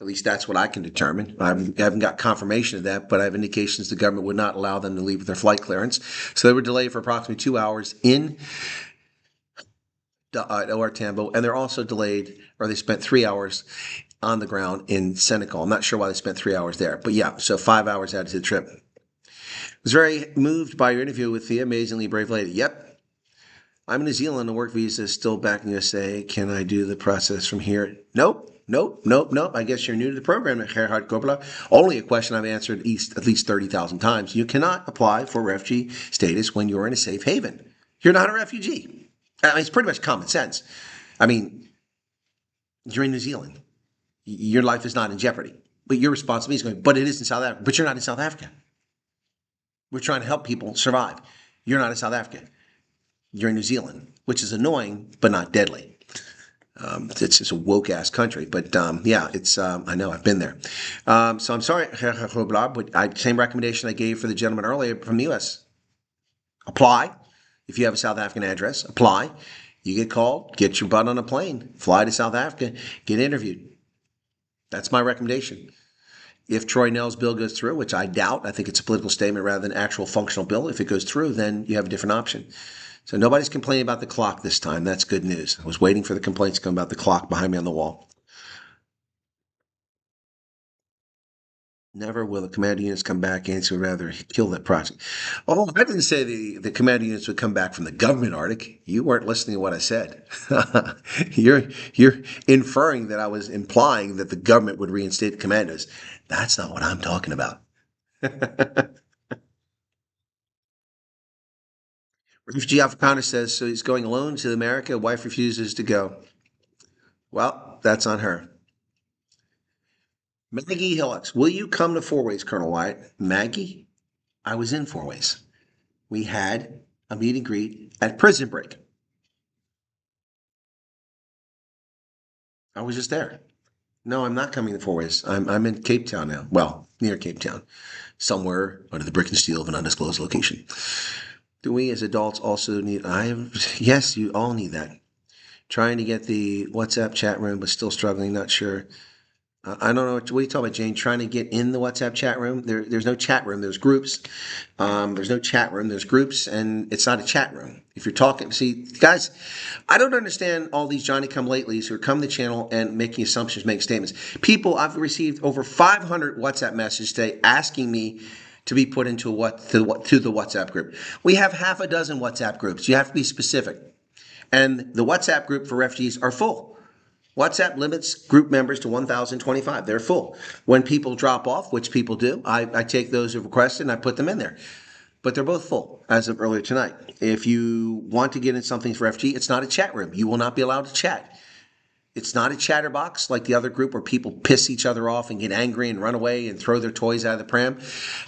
At least that's what I can determine. I haven't got confirmation of that, but I have indications the government would not allow them to leave with their flight clearance. So they were delayed for approximately 2 hours in OR Tambo, and they're also delayed, or they spent 3 hours on the ground in Senegal. I'm not sure why they spent 3 hours there, but yeah, so 5 hours added to the trip. I was very moved by your interview with the amazingly brave lady. Yep. I'm in New Zealand. The work visa is still back in the USA. Can I do the process from here? Nope. I guess you're new to the program, Gerhard Coppola. Only a question I've answered at least 30,000 times. You cannot apply for refugee status when you're in a safe haven. You're not a refugee. I mean, it's pretty much common sense. I mean, you're in New Zealand. Your life is not in jeopardy. But your responsibility is going, but it is in South Africa. But you're not in South Africa. We're trying to help people survive. You're not in South Africa. You're in New Zealand, which is annoying, but not deadly. It's just a woke-ass country, but yeah, it's, I know, I've been there. So I'm sorry, but same recommendation I gave for the gentleman earlier from the U.S. Apply. If you have a South African address, apply. You get called, get your butt on a plane, fly to South Africa, get interviewed. That's my recommendation. If Troy Nehls' bill goes through, which I doubt, I think it's a political statement rather than an actual functional bill. If it goes through, then you have a different option. So nobody's complaining about the clock this time. That's good news. I was waiting for the complaints to come about the clock behind me on the wall. Never will the command units come back and would rather kill that project. Oh, I didn't say the command units would come back from the government, Arctic. You weren't listening to what I said. You're inferring that I was implying that the government would reinstate the commandos. That's not what I'm talking about. Refugee Afrikaner says, so he's going alone to America. Wife refuses to go. Well, that's on her. Maggie Hillocks, will you come to Four Ways, Colonel Wyatt? Maggie, I was in Four Ways. We had a meet and greet at Prison Break. I was just there. No, I'm not coming to Four Ways. I'm in Cape Town now. Well, near Cape Town, somewhere under the brick and steel of an undisclosed location. Do we as adults also need? Yes, you all need that. Trying to get the WhatsApp chat room, but still struggling. Not sure. I don't know. What are you talking about, Jane? Trying to get in the WhatsApp chat room? There's no chat room. There's groups. There's no chat room. There's groups, and it's not a chat room. If you're talking, see, guys, I don't understand all these Johnny-come-latelys who come to the channel and making assumptions, making statements. People, I've received over 500 WhatsApp messages today asking me to be put into to the WhatsApp group. We have half a dozen WhatsApp groups. You have to be specific, and the WhatsApp group for refugees are full. WhatsApp limits group members to 1,025. They're full. When people drop off, which people do, I take those who requested and I put them in there. But they're both full as of earlier tonight. If you want to get in something for refugee, it's not a chat room. You will not be allowed to chat. It's not a chatterbox like the other group where people piss each other off and get angry and run away and throw their toys out of the pram.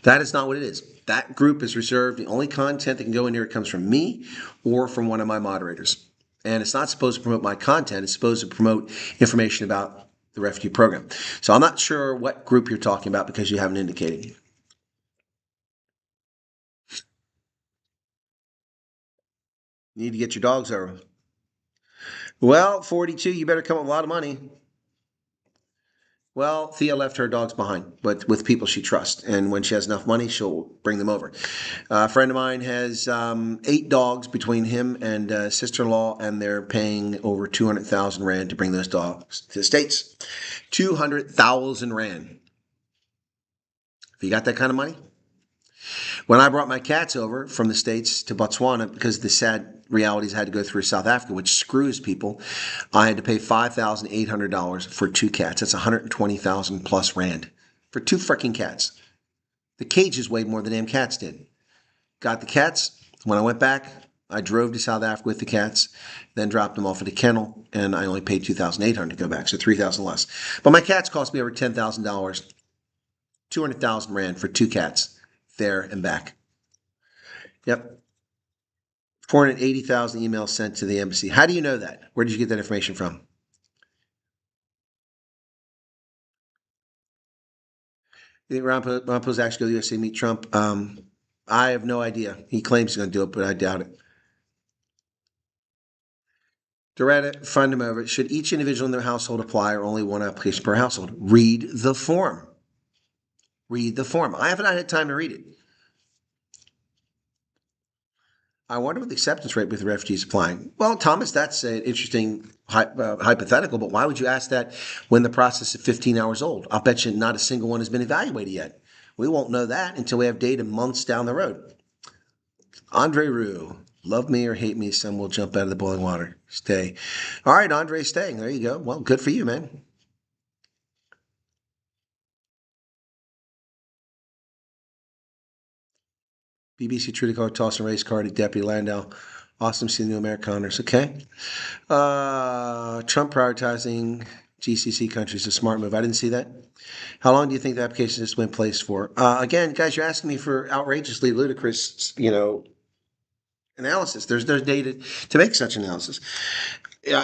That is not what it is. That group is reserved. The only content that can go in here comes from me or from one of my moderators. And it's not supposed to promote my content. It's supposed to promote information about the refugee program. So I'm not sure what group you're talking about because you haven't indicated. You need to get your dogs over. Well, 42, you better come up with a lot of money. Well, Thea left her dogs behind, but with people she trusts. And when she has enough money, she'll bring them over. A friend of mine has 8 dogs between him and sister-in-law, and they're paying over 200,000 Rand to bring those dogs to the States. 200,000 Rand. If you got that kind of money? When I brought my cats over from the States to Botswana, because the sad realities had to go through South Africa, which screws people, I had to pay $5,800 for 2 cats. That's 120,000 plus Rand for 2 freaking cats. The cages weighed more than damn cats did. Got the cats. When I went back, I drove to South Africa with the cats, then dropped them off at a kennel, and I only paid $2,800 to go back, so $3,000 less. But my cats cost me over $10,000, 200,000 Rand for 2 cats. There and back. Yep. 480,000 emails sent to the embassy. How do you know that? Where did you get that information from? You think Ron Paul's actually go to the USA meet Trump? I have no idea. He claims he's going to do it, but I doubt it. Doretta, find him over. Should each individual in their household apply or only one application per household? Read the form. Read the form. I haven't had time to read it. I wonder what the acceptance rate with the refugees applying. Well, Thomas, that's an interesting hypothetical, but why would you ask that when the process is 15 hours old? I'll bet you not a single one has been evaluated yet. We won't know that until we have data months down the road. Andre Rue, love me or hate me, some will jump out of the boiling water. Stay. All right, Andre's staying. There you go. Well, good for you, man. BBC True to Car, toss and race car to Deputy Landau. Awesome seeing the new Amerikaners. Okay. Trump prioritizing GCC countries, a smart move. I didn't see that. How long do you think the application has been placed for? Again, guys, you're asking me for outrageously ludicrous, analysis. There's data to make such analysis.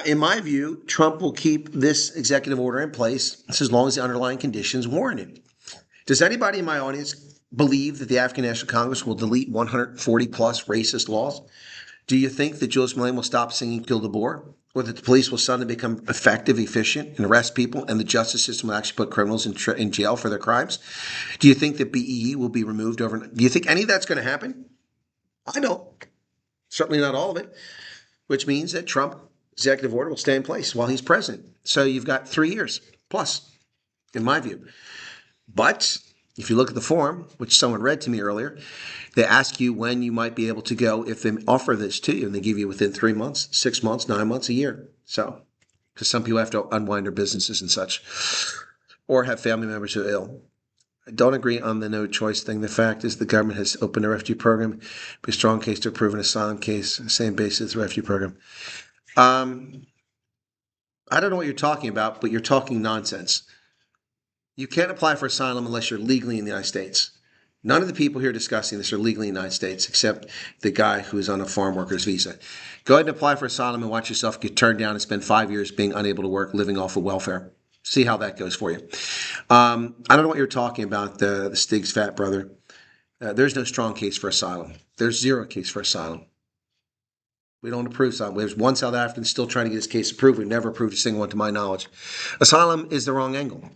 In my view, Trump will keep this executive order in place as long as the underlying conditions warrant it. Does anybody in my audience believe that the African National Congress will delete 140 plus racist laws? Do you think that Julius Malema will stop singing Kill the Boer? Or that the police will suddenly become effective, efficient, and arrest people, and the justice system will actually put criminals in jail for their crimes? Do you think that BEE will be removed overnight? Do you think any of that's going to happen? I don't. Certainly not all of it, which means that Trump executive order will stay in place while he's president. So you've got 3 years plus, in my view. But if you look at the form, which someone read to me earlier, they ask you when you might be able to go if they offer this to you, and they give you within 3 months, 6 months, 9 months, a year. So, because some people have to unwind their businesses and such, or have family members who are ill. I don't agree on the no choice thing. The fact is the government has opened a refugee program, be a strong case to approve an asylum case, same basis as the refugee program. I don't know what you're talking about, but you're talking nonsense. You can't apply for asylum unless you're legally in the United States. None of the people here discussing this are legally in the United States, except the guy who's on a farm worker's visa. Go ahead and apply for asylum and watch yourself get turned down and spend 5 years being unable to work, living off of welfare. See how that goes for you. I don't know what you're talking about, the Stig's fat brother. There's no strong case for asylum. There's zero case for asylum. We don't approve asylum. There's one South African still trying to get his case approved. We've never approved a single one to my knowledge. Asylum is the wrong angle.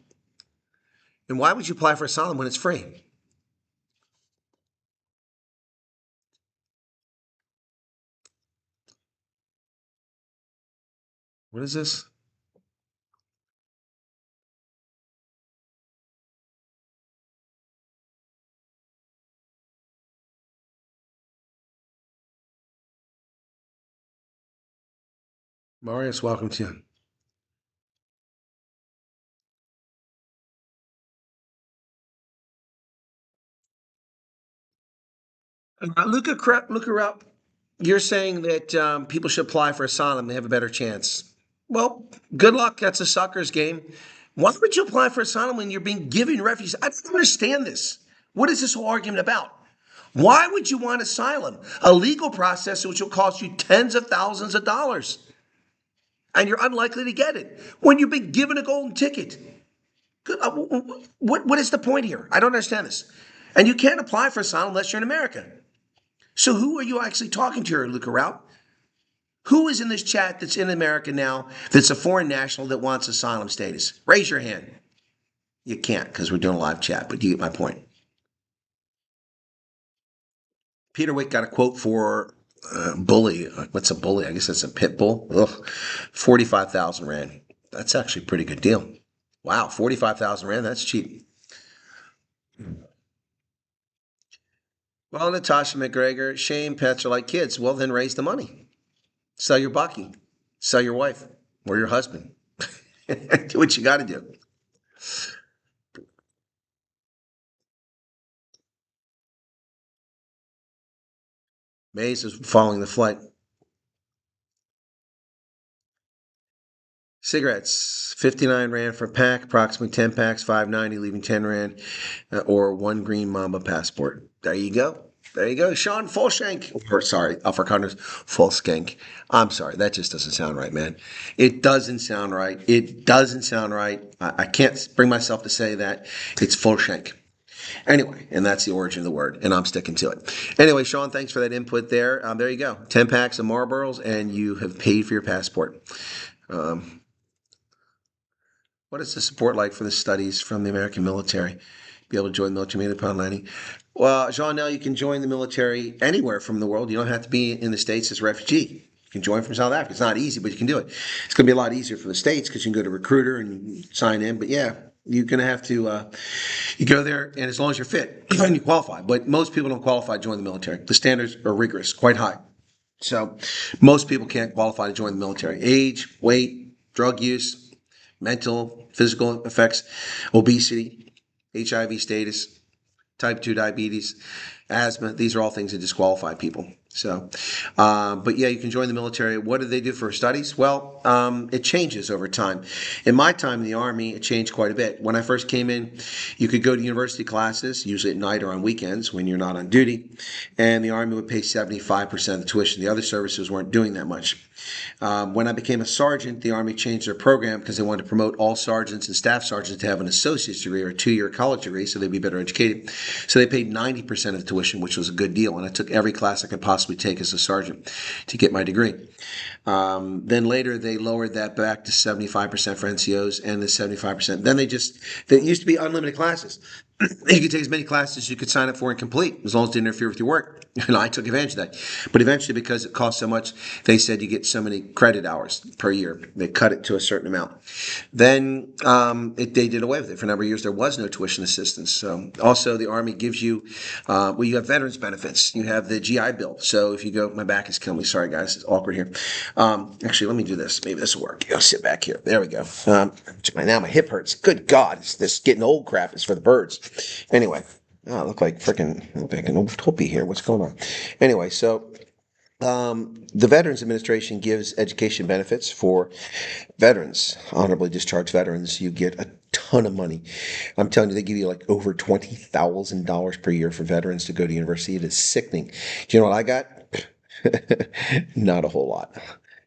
And why would you apply for asylum when it's free? What is this? Marius, welcome to you. Look her up. You're saying that people should apply for asylum. They have a better chance. Well, good luck. That's a sucker's game. Why would you apply for asylum when you're being given refuge? I don't understand this. What is this whole argument about? Why would you want asylum? A legal process which will cost you tens of thousands of dollars. And you're unlikely to get it when you've been given a golden ticket. What is the point here? I don't understand this. And you can't apply for asylum unless you're in America. So who are you actually talking to here, Luca Rout? Who is in this chat that's in America now that's a foreign national that wants asylum status? Raise your hand. You can't because we're doing a live chat, but you get my point. Peter Wick got a quote for bully. What's a bully? I guess that's a pit bull. Ugh. 45,000 Rand. That's actually a pretty good deal. Wow, 45,000 Rand, that's cheap. Well, Natasha McGregor, shame pets are like kids. Well, then raise the money. Sell your bucky. Sell your wife or your husband. Do what you got to do. Maze is following the flight. Cigarettes, 59 Rand for a pack, approximately 10 packs, 590, leaving 10 Rand, or one green Mamba passport. There you go. There you go. Sean Fullshank. Or sorry, Afrikaner Fullskank. I'm sorry. That just doesn't sound right, man. It doesn't sound right. It doesn't sound right. I can't bring myself to say that. It's Fullshank. Anyway, and that's the origin of the word, and I'm sticking to it. Anyway, Sean, thanks for that input there. There you go. 10 packs of Marlboros, and you have paid for your passport. What is the support like for the studies from the American military? Be able to join the military immediately upon landing? Well, Jean, now you can join the military anywhere from the world. You don't have to be in the States as a refugee. You can join from South Africa. It's not easy, but you can do it. It's going to be a lot easier for the States because you can go to Recruiter and sign in. But yeah, you're going to have to, you go there, and as long as you're fit, and you qualify. But most people don't qualify to join the military. The standards are rigorous, quite high. So most people can't qualify to join the military. Age, weight, drug use, mental, physical effects, obesity, HIV status, type 2 diabetes, asthma. These are all things that disqualify people. So, but yeah, you can join the military. What do they do for studies? Well, it changes over time. In my time in the Army, it changed quite a bit. When I first came in, you could go to university classes, usually at night or on weekends when you're not on duty, and the Army would pay 75% of the tuition. The other services weren't doing that much. When I became a sergeant, the Army changed their program because they wanted to promote all sergeants and staff sergeants to have an associate's degree or a 2-year college degree so they'd be better educated. So they paid 90% of the tuition, which was a good deal. And I took every class I could possibly take as a sergeant to get my degree. Then later they lowered that back to 75% for NCOs and the 75%. Then there used to be unlimited classes. You could take as many classes as you could sign up for and complete, as long as it didn't interfere with your work. And I took advantage of that. But eventually, because it cost so much, they said you get so many credit hours per year. They cut it to a certain amount. Then they did away with it. For a number of years, there was no tuition assistance. So also, the Army gives you, you have veterans benefits. You have the GI Bill. So if you go, my back is killing me. Sorry, guys. It's awkward here. Actually, let me do this. Maybe this will work. I'll sit back here. There we go. Now my hip hurts. Good God. It's this getting old crap is for the birds. Anyway, I look like an old topi here. What's going on? Anyway, so the Veterans Administration gives education benefits for veterans, honorably discharged veterans. You get ton of money. I'm telling you, they give you like over $20,000 per year for veterans to go to university. It is sickening. Do you know what I got? Not a whole lot.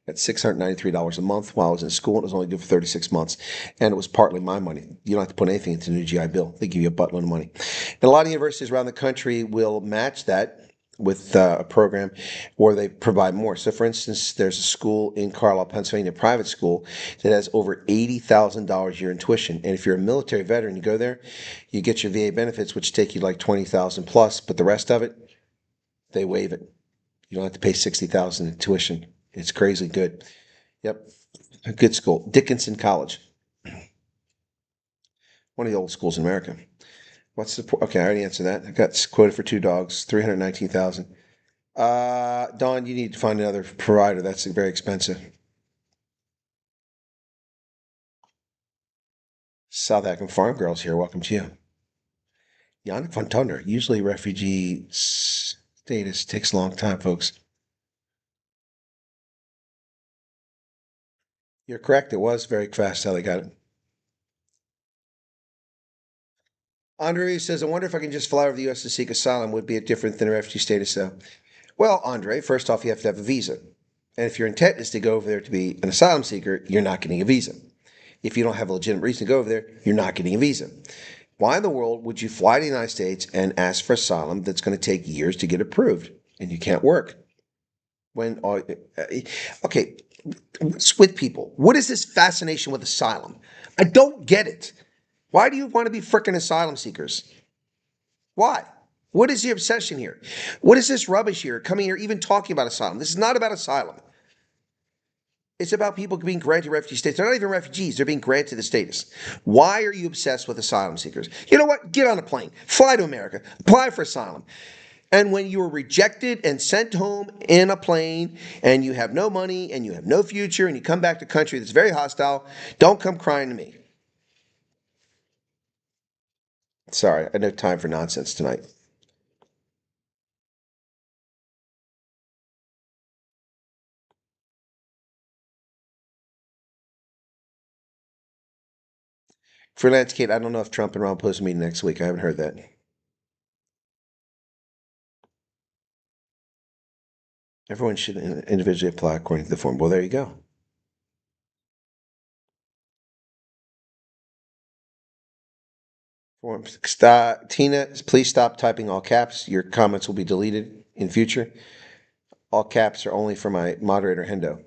Got $693 a month while I was in school. It was only due for 36 months. And it was partly my money. You don't have to put anything into the new GI Bill. They give you a buttload of money. And a lot of universities around the country will match that with a program where they provide more. So, for instance, there's a school in Carlisle, Pennsylvania, a private school that has over $80,000 a year in tuition. And if you're a military veteran, you go there, you get your VA benefits, which take you like $20,000 plus, but the rest of it, they waive it. You don't have to pay $60,000 in tuition. It's crazy good. Yep, a good school, Dickinson College, one of the old schools in America. What's the okay? I already answered that. I got quoted for two dogs, 319,000. Don, you need to find another provider. That's very expensive. South African Farm Girls here. Welcome to you. Yannick von Thunder. Usually refugee status takes a long time, folks. You're correct. It was very fast how they got it. Andre says, I wonder if I can just fly over the U.S. to seek asylum. Would be different than a refugee status, though. Well, Andre, first off, you have to have a visa. And if your intent is to go over there to be an asylum seeker, you're not getting a visa. If you don't have a legitimate reason to go over there, you're not getting a visa. Why in the world would you fly to the United States and ask for asylum that's going to take years to get approved and you can't work? Okay, what's with people? What is this fascination with asylum? I don't get it. Why do you want to be frickin' asylum seekers? Why? What is the obsession here? What is this rubbish here? Coming here, even talking about asylum. This is not about asylum. It's about people being granted refugee status. They're not even refugees. They're being granted the status. Why are you obsessed with asylum seekers? You know what? Get on a plane. Fly to America. Apply for asylum. And when you are rejected and sent home in a plane and you have no money and you have no future and you come back to a country that's very hostile, don't come crying to me. Sorry, I have no time for nonsense tonight. Freelance Kate, I don't know if Trump and Ron Paul meeting next week. I haven't heard that. Everyone should individually apply according to the form. Well, there you go. Forms. Tina, please stop typing all caps. Your comments will be deleted in future. All caps are only for my moderator, Hendo.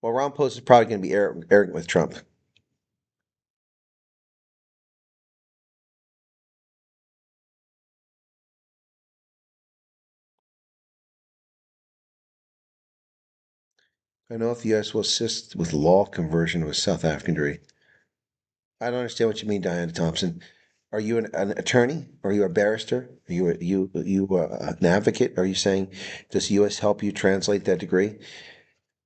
Well, Ron Post is probably going to be arrogant with Trump. I know if the U.S. will assist with law conversion of a South African degree. I don't understand what you mean, Diana Thompson. Are you an attorney? Are you a barrister? Are you an advocate? Are you saying does the U.S. help you translate that degree?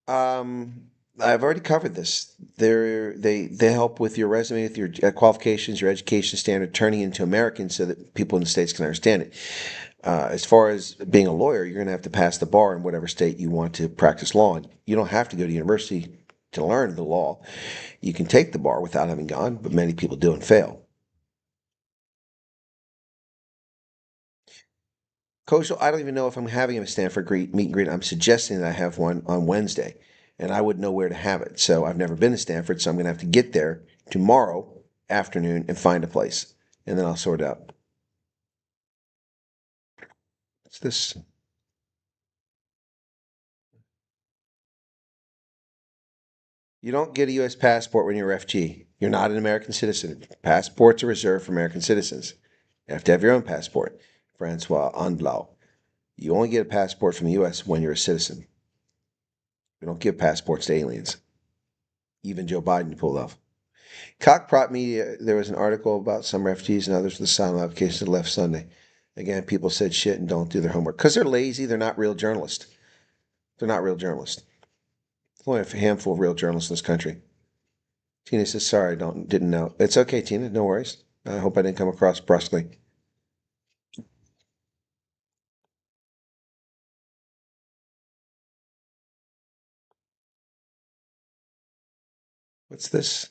I've already covered this. They help with your resume, with your qualifications, your education standard, turning it into American so that people in the states can understand it. As far as being a lawyer, you're going to have to pass the bar in whatever state you want to practice law in. You don't have to go to university to learn the law. You can take the bar without having gone, but many people do and fail. Coach, I don't even know if I'm having a Stanford meet and greet. I'm suggesting that I have one on Wednesday, and I wouldn't know where to have it. So I've never been to Stanford, so I'm going to have to get there tomorrow afternoon and find a place, and then I'll sort it out. What's this? You don't get a U.S. passport when you're a refugee. You're not an American citizen. Passports are reserved for American citizens. You have to have your own passport. Francois Anblau. You only get a passport from the U.S. when you're a citizen. We don't give passports to aliens. Even Joe Biden pulled off. Cockprop Media, there was an article about some refugees and others with asylum applications that left Sunday. Again, people said shit and don't do their homework. Because they're lazy, they're not real journalists. They're not real journalists. There's only a handful of real journalists in this country. Tina says, sorry, didn't know. It's okay, Tina, no worries. I hope I didn't come across brusquely. What's this?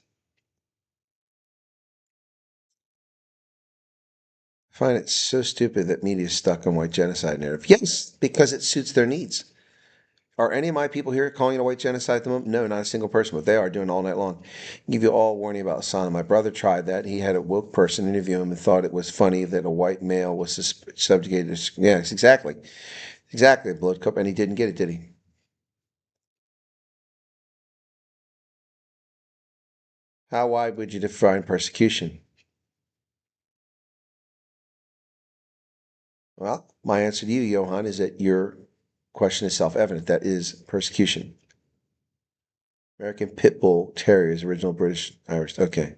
I find it so stupid that media is stuck on white genocide narrative. Yes, because it suits their needs. Are any of my people here calling it a white genocide at the moment? No, not a single person, but they are doing it all night long. I'll give you all warning about Asana. My brother tried that. He had a woke person interview him and thought it was funny that a white male was subjugated. Yes, exactly. Exactly, blood cup, and he didn't get it, did he? How wide would you define persecution? Well, my answer to you, Johan, is that your question is self-evident. That is persecution. American Pit Bull Terriers, original British Irish. Okay.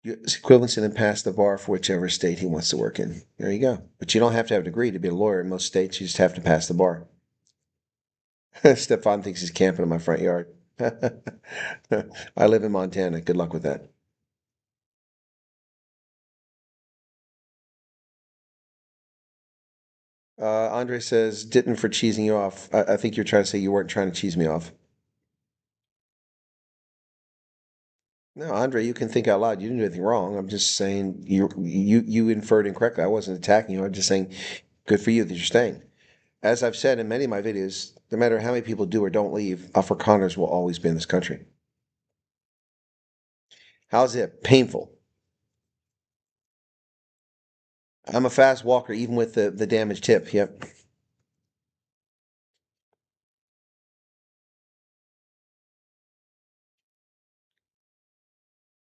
It's equivalency and then pass the bar for whichever state he wants to work in. There you go. But you don't have to have a degree to be a lawyer in most states. You just have to pass the bar. Stefan thinks he's camping in my front yard. I live in Montana. Good luck with that. Andre says, didn't for cheesing you off. I think you're trying to say you weren't trying to cheese me off. No, Andre, you can think out loud. You didn't do anything wrong. I'm just saying you inferred incorrectly. I wasn't attacking you. I'm just saying good for you that you're staying. As I've said in many of my videos, no matter how many people do or don't leave, Afrikaners will always be in this country. How's it? Painful. I'm a fast walker, even with the damaged hip. Yep.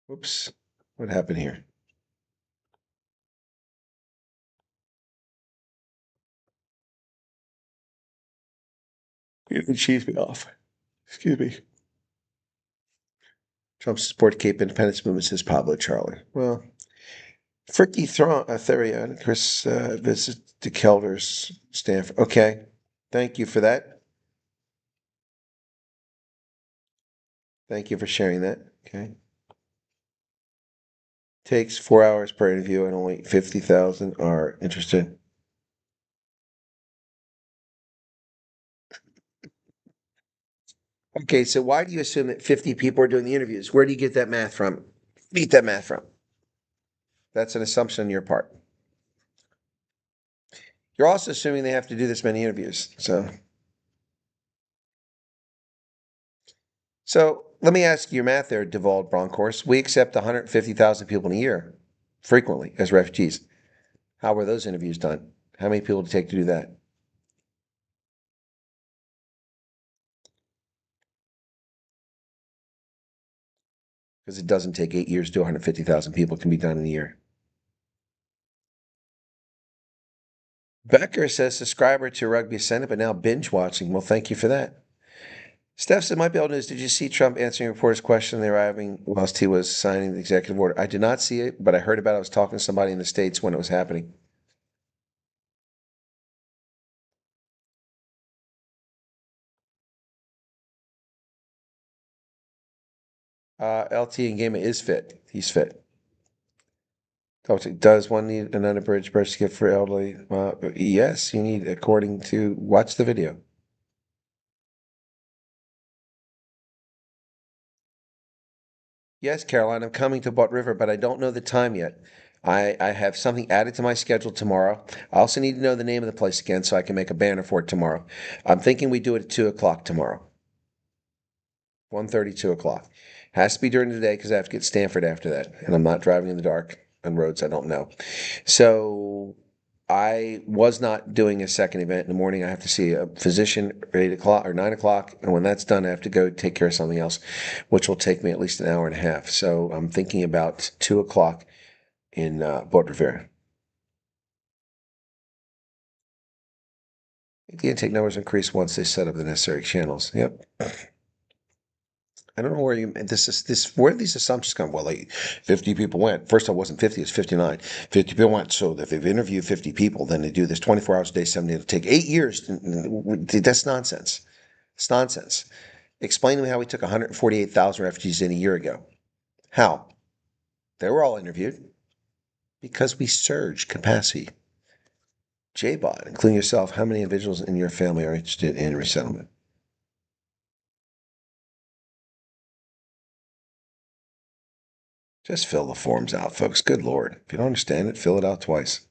Whoops. What happened here? You didn't cheese me off. Excuse me. Trump support Cape Independence movement, says Pablo Charlie. Well, Fricky Therion, Chris visit to Kelders, Stanford. Okay. Thank you for that. Thank you for sharing that. Okay. Takes 4 hours per interview and only 50,000 are interested. Okay, so why do you assume that 50 people are doing the interviews? Where do you get that math from? Get that math from? That's an assumption on your part. You're also assuming they have to do this many interviews. So let me ask you your math there, Devald Bronkhorst. We accept 150,000 people in a year frequently as refugees. How were those interviews done? How many people did it take to do that? Because it doesn't take 8 years to 150,000 people. It can be done in a year. Becker says subscriber to Rugby Senate, but now binge watching. Well, thank you for that. Steph said, my bell news. Did you see Trump answering a reporter's question they were having whilst he was signing the executive order? I did not see it, but I heard about it. I was talking to somebody in the States when it was happening. LT and Gama is fit. He's fit. Does one need an unabridged birth certificate for elderly? Yes, you need, according to, watch the video. Yes, Caroline, I'm coming to Butt River, but I don't know the time yet. I have something added to my schedule tomorrow. I also need to know the name of the place again so I can make a banner for it tomorrow. I'm thinking we do it at 2 o'clock tomorrow. 1:30, 2 o'clock. Has to be during the day because I have to get Stanford after that, and I'm not driving in the dark on roads I don't know. So I was not doing a second event in the morning. I have to see a physician at 8 o'clock or 9 o'clock. And when that's done, I have to go take care of something else, which will take me at least an hour and a half. So I'm thinking about 2 o'clock in Port Rivera. The intake numbers increase once they set up the necessary channels. Yep. I don't know where where these assumptions come. Well, like 50 people went. First, it wasn't 50, it's 59. 50 people went. So if they've interviewed 50 people, then they do this 24 hours a day, 7 days. It'll take 8 years. That's nonsense. It's nonsense. Explain to me how we took 148,000 refugees in a year ago. How? They were all interviewed because we surged capacity. JBot, including yourself, how many individuals in your family are interested in resettlement? Just fill the forms out, folks. Good Lord. If you don't understand it, fill it out twice.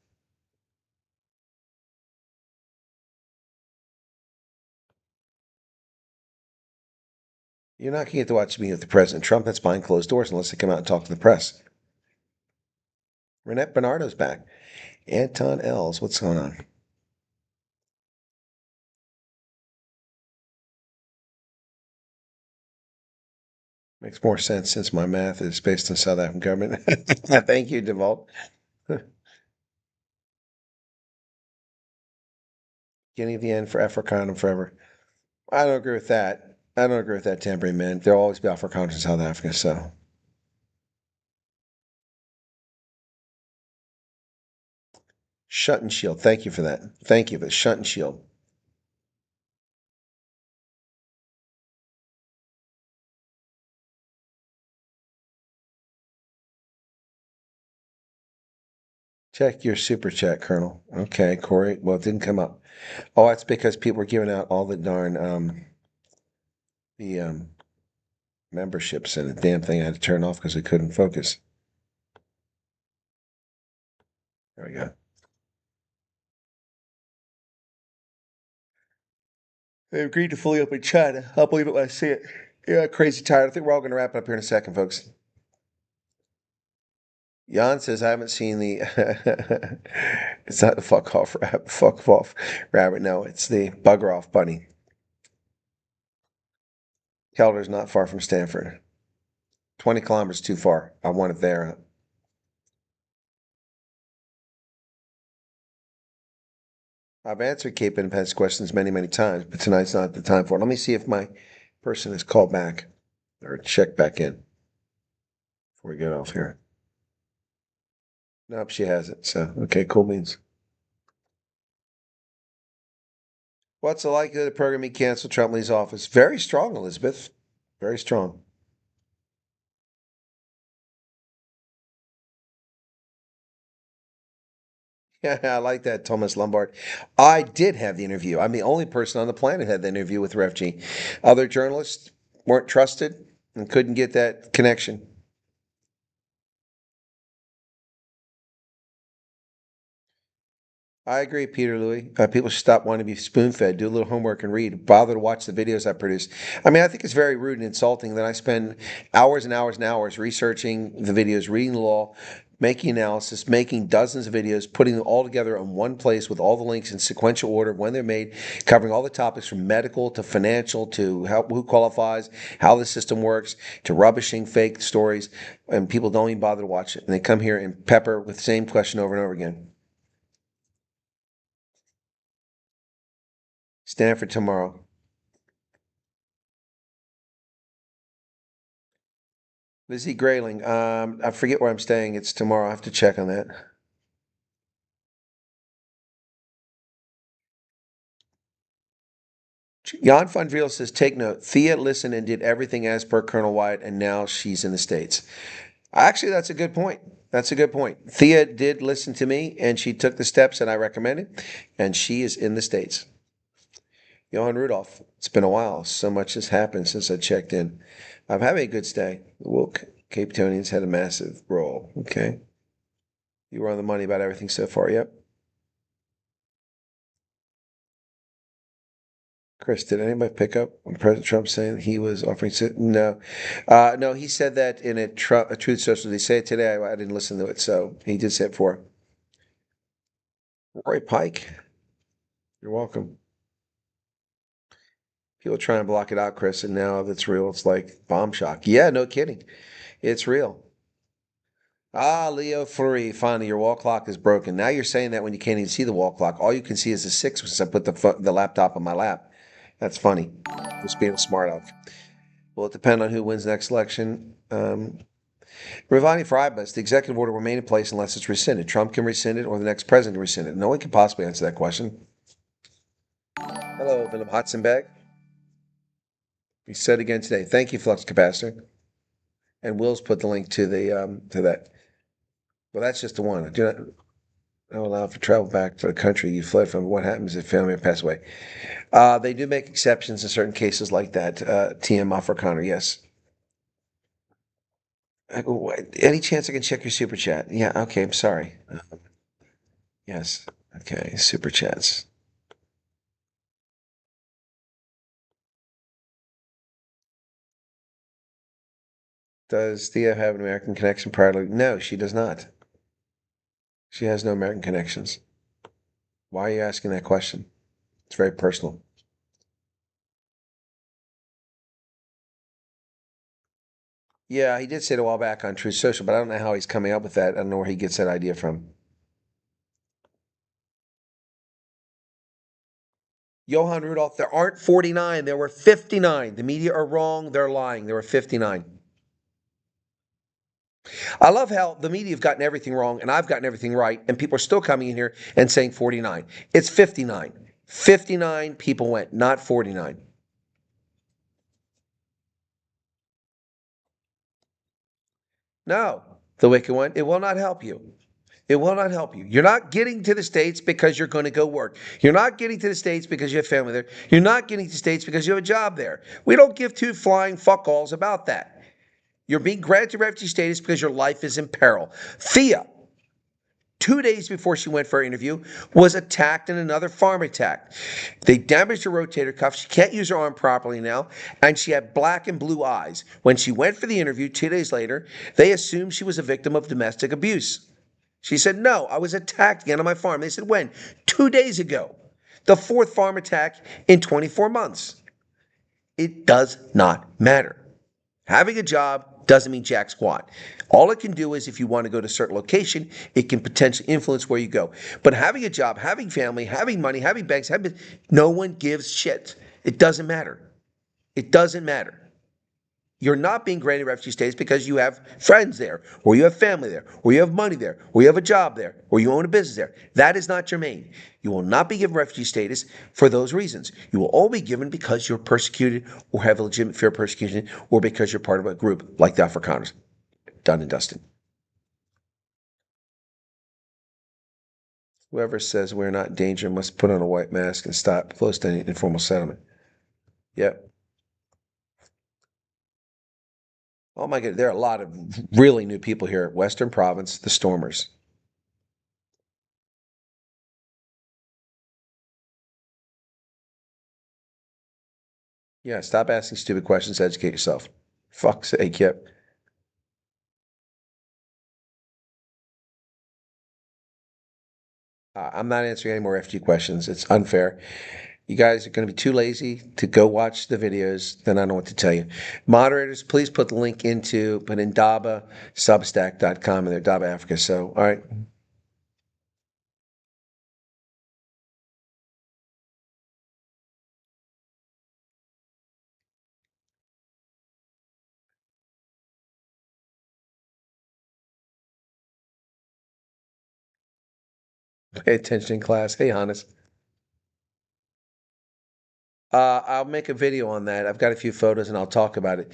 You're not going to get to watch me with the President Trump. That's behind closed doors unless they come out and talk to the press. Renette Bernardo's back. Anton Els, what's going on? Makes more sense since my math is based on South African government. Thank you, DeVault. Beginning of the end for Afrikaner forever. I don't agree with that. I don't agree with that tampering, man. There'll always be Afrikaners in South Africa, so. Shut and shield. Thank you for that. Thank you for the shut and shield. Check your super chat, Colonel. Okay, Corey. Well, it didn't come up. Oh, that's because people were giving out all the darn the memberships, and the damn thing I had to turn off because I couldn't focus. There we go. They agreed to fully open China. I'll believe it when I see it. Yeah, crazy tired. I think we're all going to wrap it up here in a second, folks. Jan says, I haven't seen the. It's not the fuck off rabbit. No, it's the bugger off bunny. Kelder's not far from Stanford. 20 kilometers too far. I want it there. I've answered Cape Independence questions many, many times, but tonight's not the time for it. Let me see if my person has called back or checked back in before we get off here. Nope, she hasn't. So, okay, cool beans. What's the likelihood of the program being canceled? Trump leaves office. Very strong, Elizabeth. Very strong. Yeah, I like that, Thomas Lombard. I did have the interview. I'm the only person on the planet who had the interview with Refugee. Other journalists weren't trusted and couldn't get that connection. I agree, Peter Louis. People should stop wanting to be spoon-fed, do a little homework and read, bother to watch the videos I produce. I mean, I think it's very rude and insulting that I spend hours and hours and hours researching the videos, reading the law, making analysis, making dozens of videos, putting them all together in one place with all the links in sequential order of when they're made, covering all the topics from medical to financial to who qualifies, how the system works, to rubbishing fake stories, and people don't even bother to watch it. And they come here and pepper with the same question over and over again. Stanford tomorrow. Lizzie Grayling. I forget where I'm staying. It's tomorrow. I have to check on that. Jan Fundriel says, take note. Thea listened and did everything as per Colonel Wyatt, and now she's in the States. Actually, that's a good point. That's a good point. Thea did listen to me, and she took the steps that I recommended, and she is in the States. Johan Rudolph, it's been a while. So much has happened since I checked in. I'm having a good stay. The woke Cape Townians had a massive role. Okay. You were on the money about everything so far. Yep. Chris, did anybody pick up on President Trump saying he was offering? No, no. He said that in a Truth Social. They say it today. I didn't listen to it, so he did say it before. Roy Pike, you're welcome. People try and block it out, Chris, and now that's real. It's like bomb shock. Yeah, no kidding. It's real. Ah, Leo Fleury, finally, your wall clock is broken. Now you're saying that when you can't even see the wall clock. All you can see is the 6 since I put the laptop on my lap. That's funny. Just being a smart aleck. Will it depend on who wins the next election? Revani for IBUS, the executive order will remain in place unless it's rescinded. Trump can rescind it or the next president can rescind it. No one can possibly answer that question. Hello, Willem Hotzenberg. We said again today. Thank you, Flux Capacitor. And Will's put the link to the to that. Well, that's just the one. not allowed for travel back to the country you fled from. What happens if family passed away? They do make exceptions in certain cases like that. TM Afrikaner, yes. Any chance I can check your super chat? Yeah, okay, I'm sorry. Yes, okay, super chats. Does Thea have an American connection prior to? No, she does not. She has no American connections. Why are you asking that question? It's very personal. Yeah, he did say it a while back on Truth Social, but I don't know how he's coming up with that. I don't know where he gets that idea from. Johann Rudolph, there aren't 49. There were 59. The media are wrong. They're lying. There were 59. I love how the media have gotten everything wrong and I've gotten everything right, and people are still coming in here and saying 49. It's 59. 59 people went, not 49. No, the wicked one, it will not help you. It will not help you. You're not getting to the States because you're going to go work. You're not getting to the States because you have family there. You're not getting to the States because you have a job there. We don't give two flying fuck alls about that. You're being granted refugee status because your life is in peril. Thea, 2 days before she went for her interview, was attacked in another farm attack. They damaged her rotator cuff. She can't use her arm properly now, and she had black and blue eyes. When she went for the interview 2 days later, they assumed she was a victim of domestic abuse. She said, no, I was attacked again on my farm. They said, when? 2 days ago. The fourth farm attack in 24 months. It does not matter. Having a job doesn't mean jack squat. All it can do is if you want to go to a certain location, it can potentially influence where you go. But having a job, having family, having money, having banks, no one gives shit. It doesn't matter. It doesn't matter. You're not being granted refugee status because you have friends there, or you have family there, or you have money there, or you have a job there, or you own a business there. That is not germane. You will not be given refugee status for those reasons. You will all be given because you're persecuted or have a legitimate fear of persecution, or because you're part of a group like the Afrikaners. Done and dusted. Whoever says we're not in danger must put on a white mask and stop close to any informal settlement. Yep. Oh my God, there are a lot of really new people here at Western Province, the Stormers. Yeah, stop asking stupid questions, educate yourself. Fuck's sake, yep. I'm not answering any more FG questions. It's unfair. You guys are going to be too lazy to go watch the videos. Then I don't know what to tell you. Moderators, please put the link into Substack.com and their Daba Africa. So, all right. Pay attention in class. Hey, Hannes. I'll make a video on that. I've got a few photos and I'll talk about it.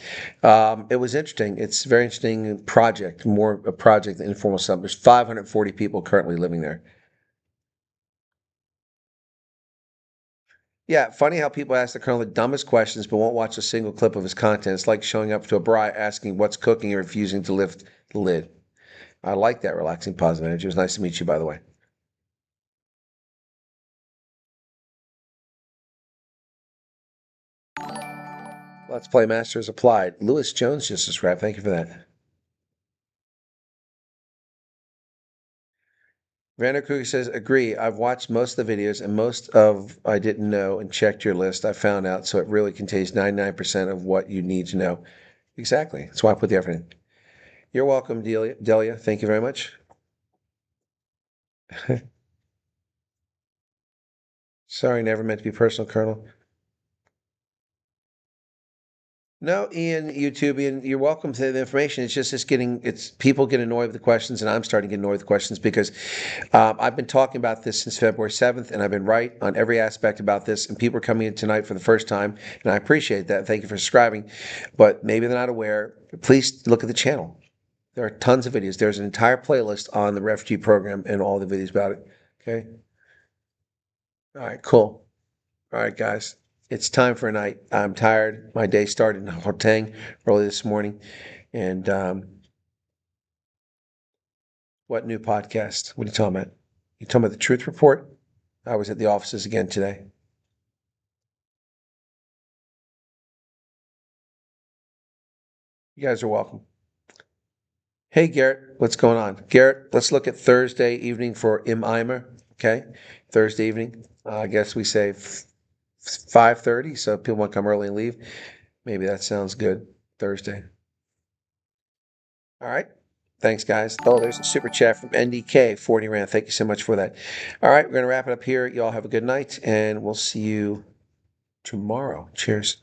It was interesting. It's a very interesting project, more a project than informal settlement. There's 540 people currently living there. Yeah, funny how people ask the colonel the dumbest questions but won't watch a single clip of his content. It's like showing up to a braai asking what's cooking and refusing to lift the lid. I like that relaxing positive energy. It was nice to meet you, by the way. Let's Play Masters Applied. Lewis Jones just subscribed. Thank you for that. Vanderkruger says, agree. I've watched most of the videos and most of I didn't know and checked your list. I found out, so it really contains 99% of what you need to know. Exactly. That's why I put the effort in. You're welcome, Delia. Thank you very much. Sorry, never meant to be personal, Colonel. No, Ian, YouTube, Ian, you're welcome to the information. It's just it's people get annoyed with the questions, and I'm starting to get annoyed with the questions because I've been talking about this since February 7th, and I've been right on every aspect about this, and people are coming in tonight for the first time, and I appreciate that. Thank you for subscribing, but maybe they're not aware. Please look at the channel. There are tons of videos. There's an entire playlist on the refugee program and all the videos about it. Okay. All right, cool. All right, guys. It's time for a night. I'm tired. My day started in Hoteng early this morning. And what new podcast? What are you talking about? You talking about the Truth Report? I was at the offices again today. You guys are welcome. Hey, Garrett, what's going on? Garrett, let's look at Thursday evening for Im Eimer. Okay, Thursday evening. I guess we say 5:30, so people want to come early and leave. Maybe that sounds good. Thursday. All right. Thanks, guys. Oh, there's a super chat from NDK 40 Rand. Thank you so much for that. All right, we're going to wrap it up here. Y'all have a good night, and we'll see you tomorrow. Cheers.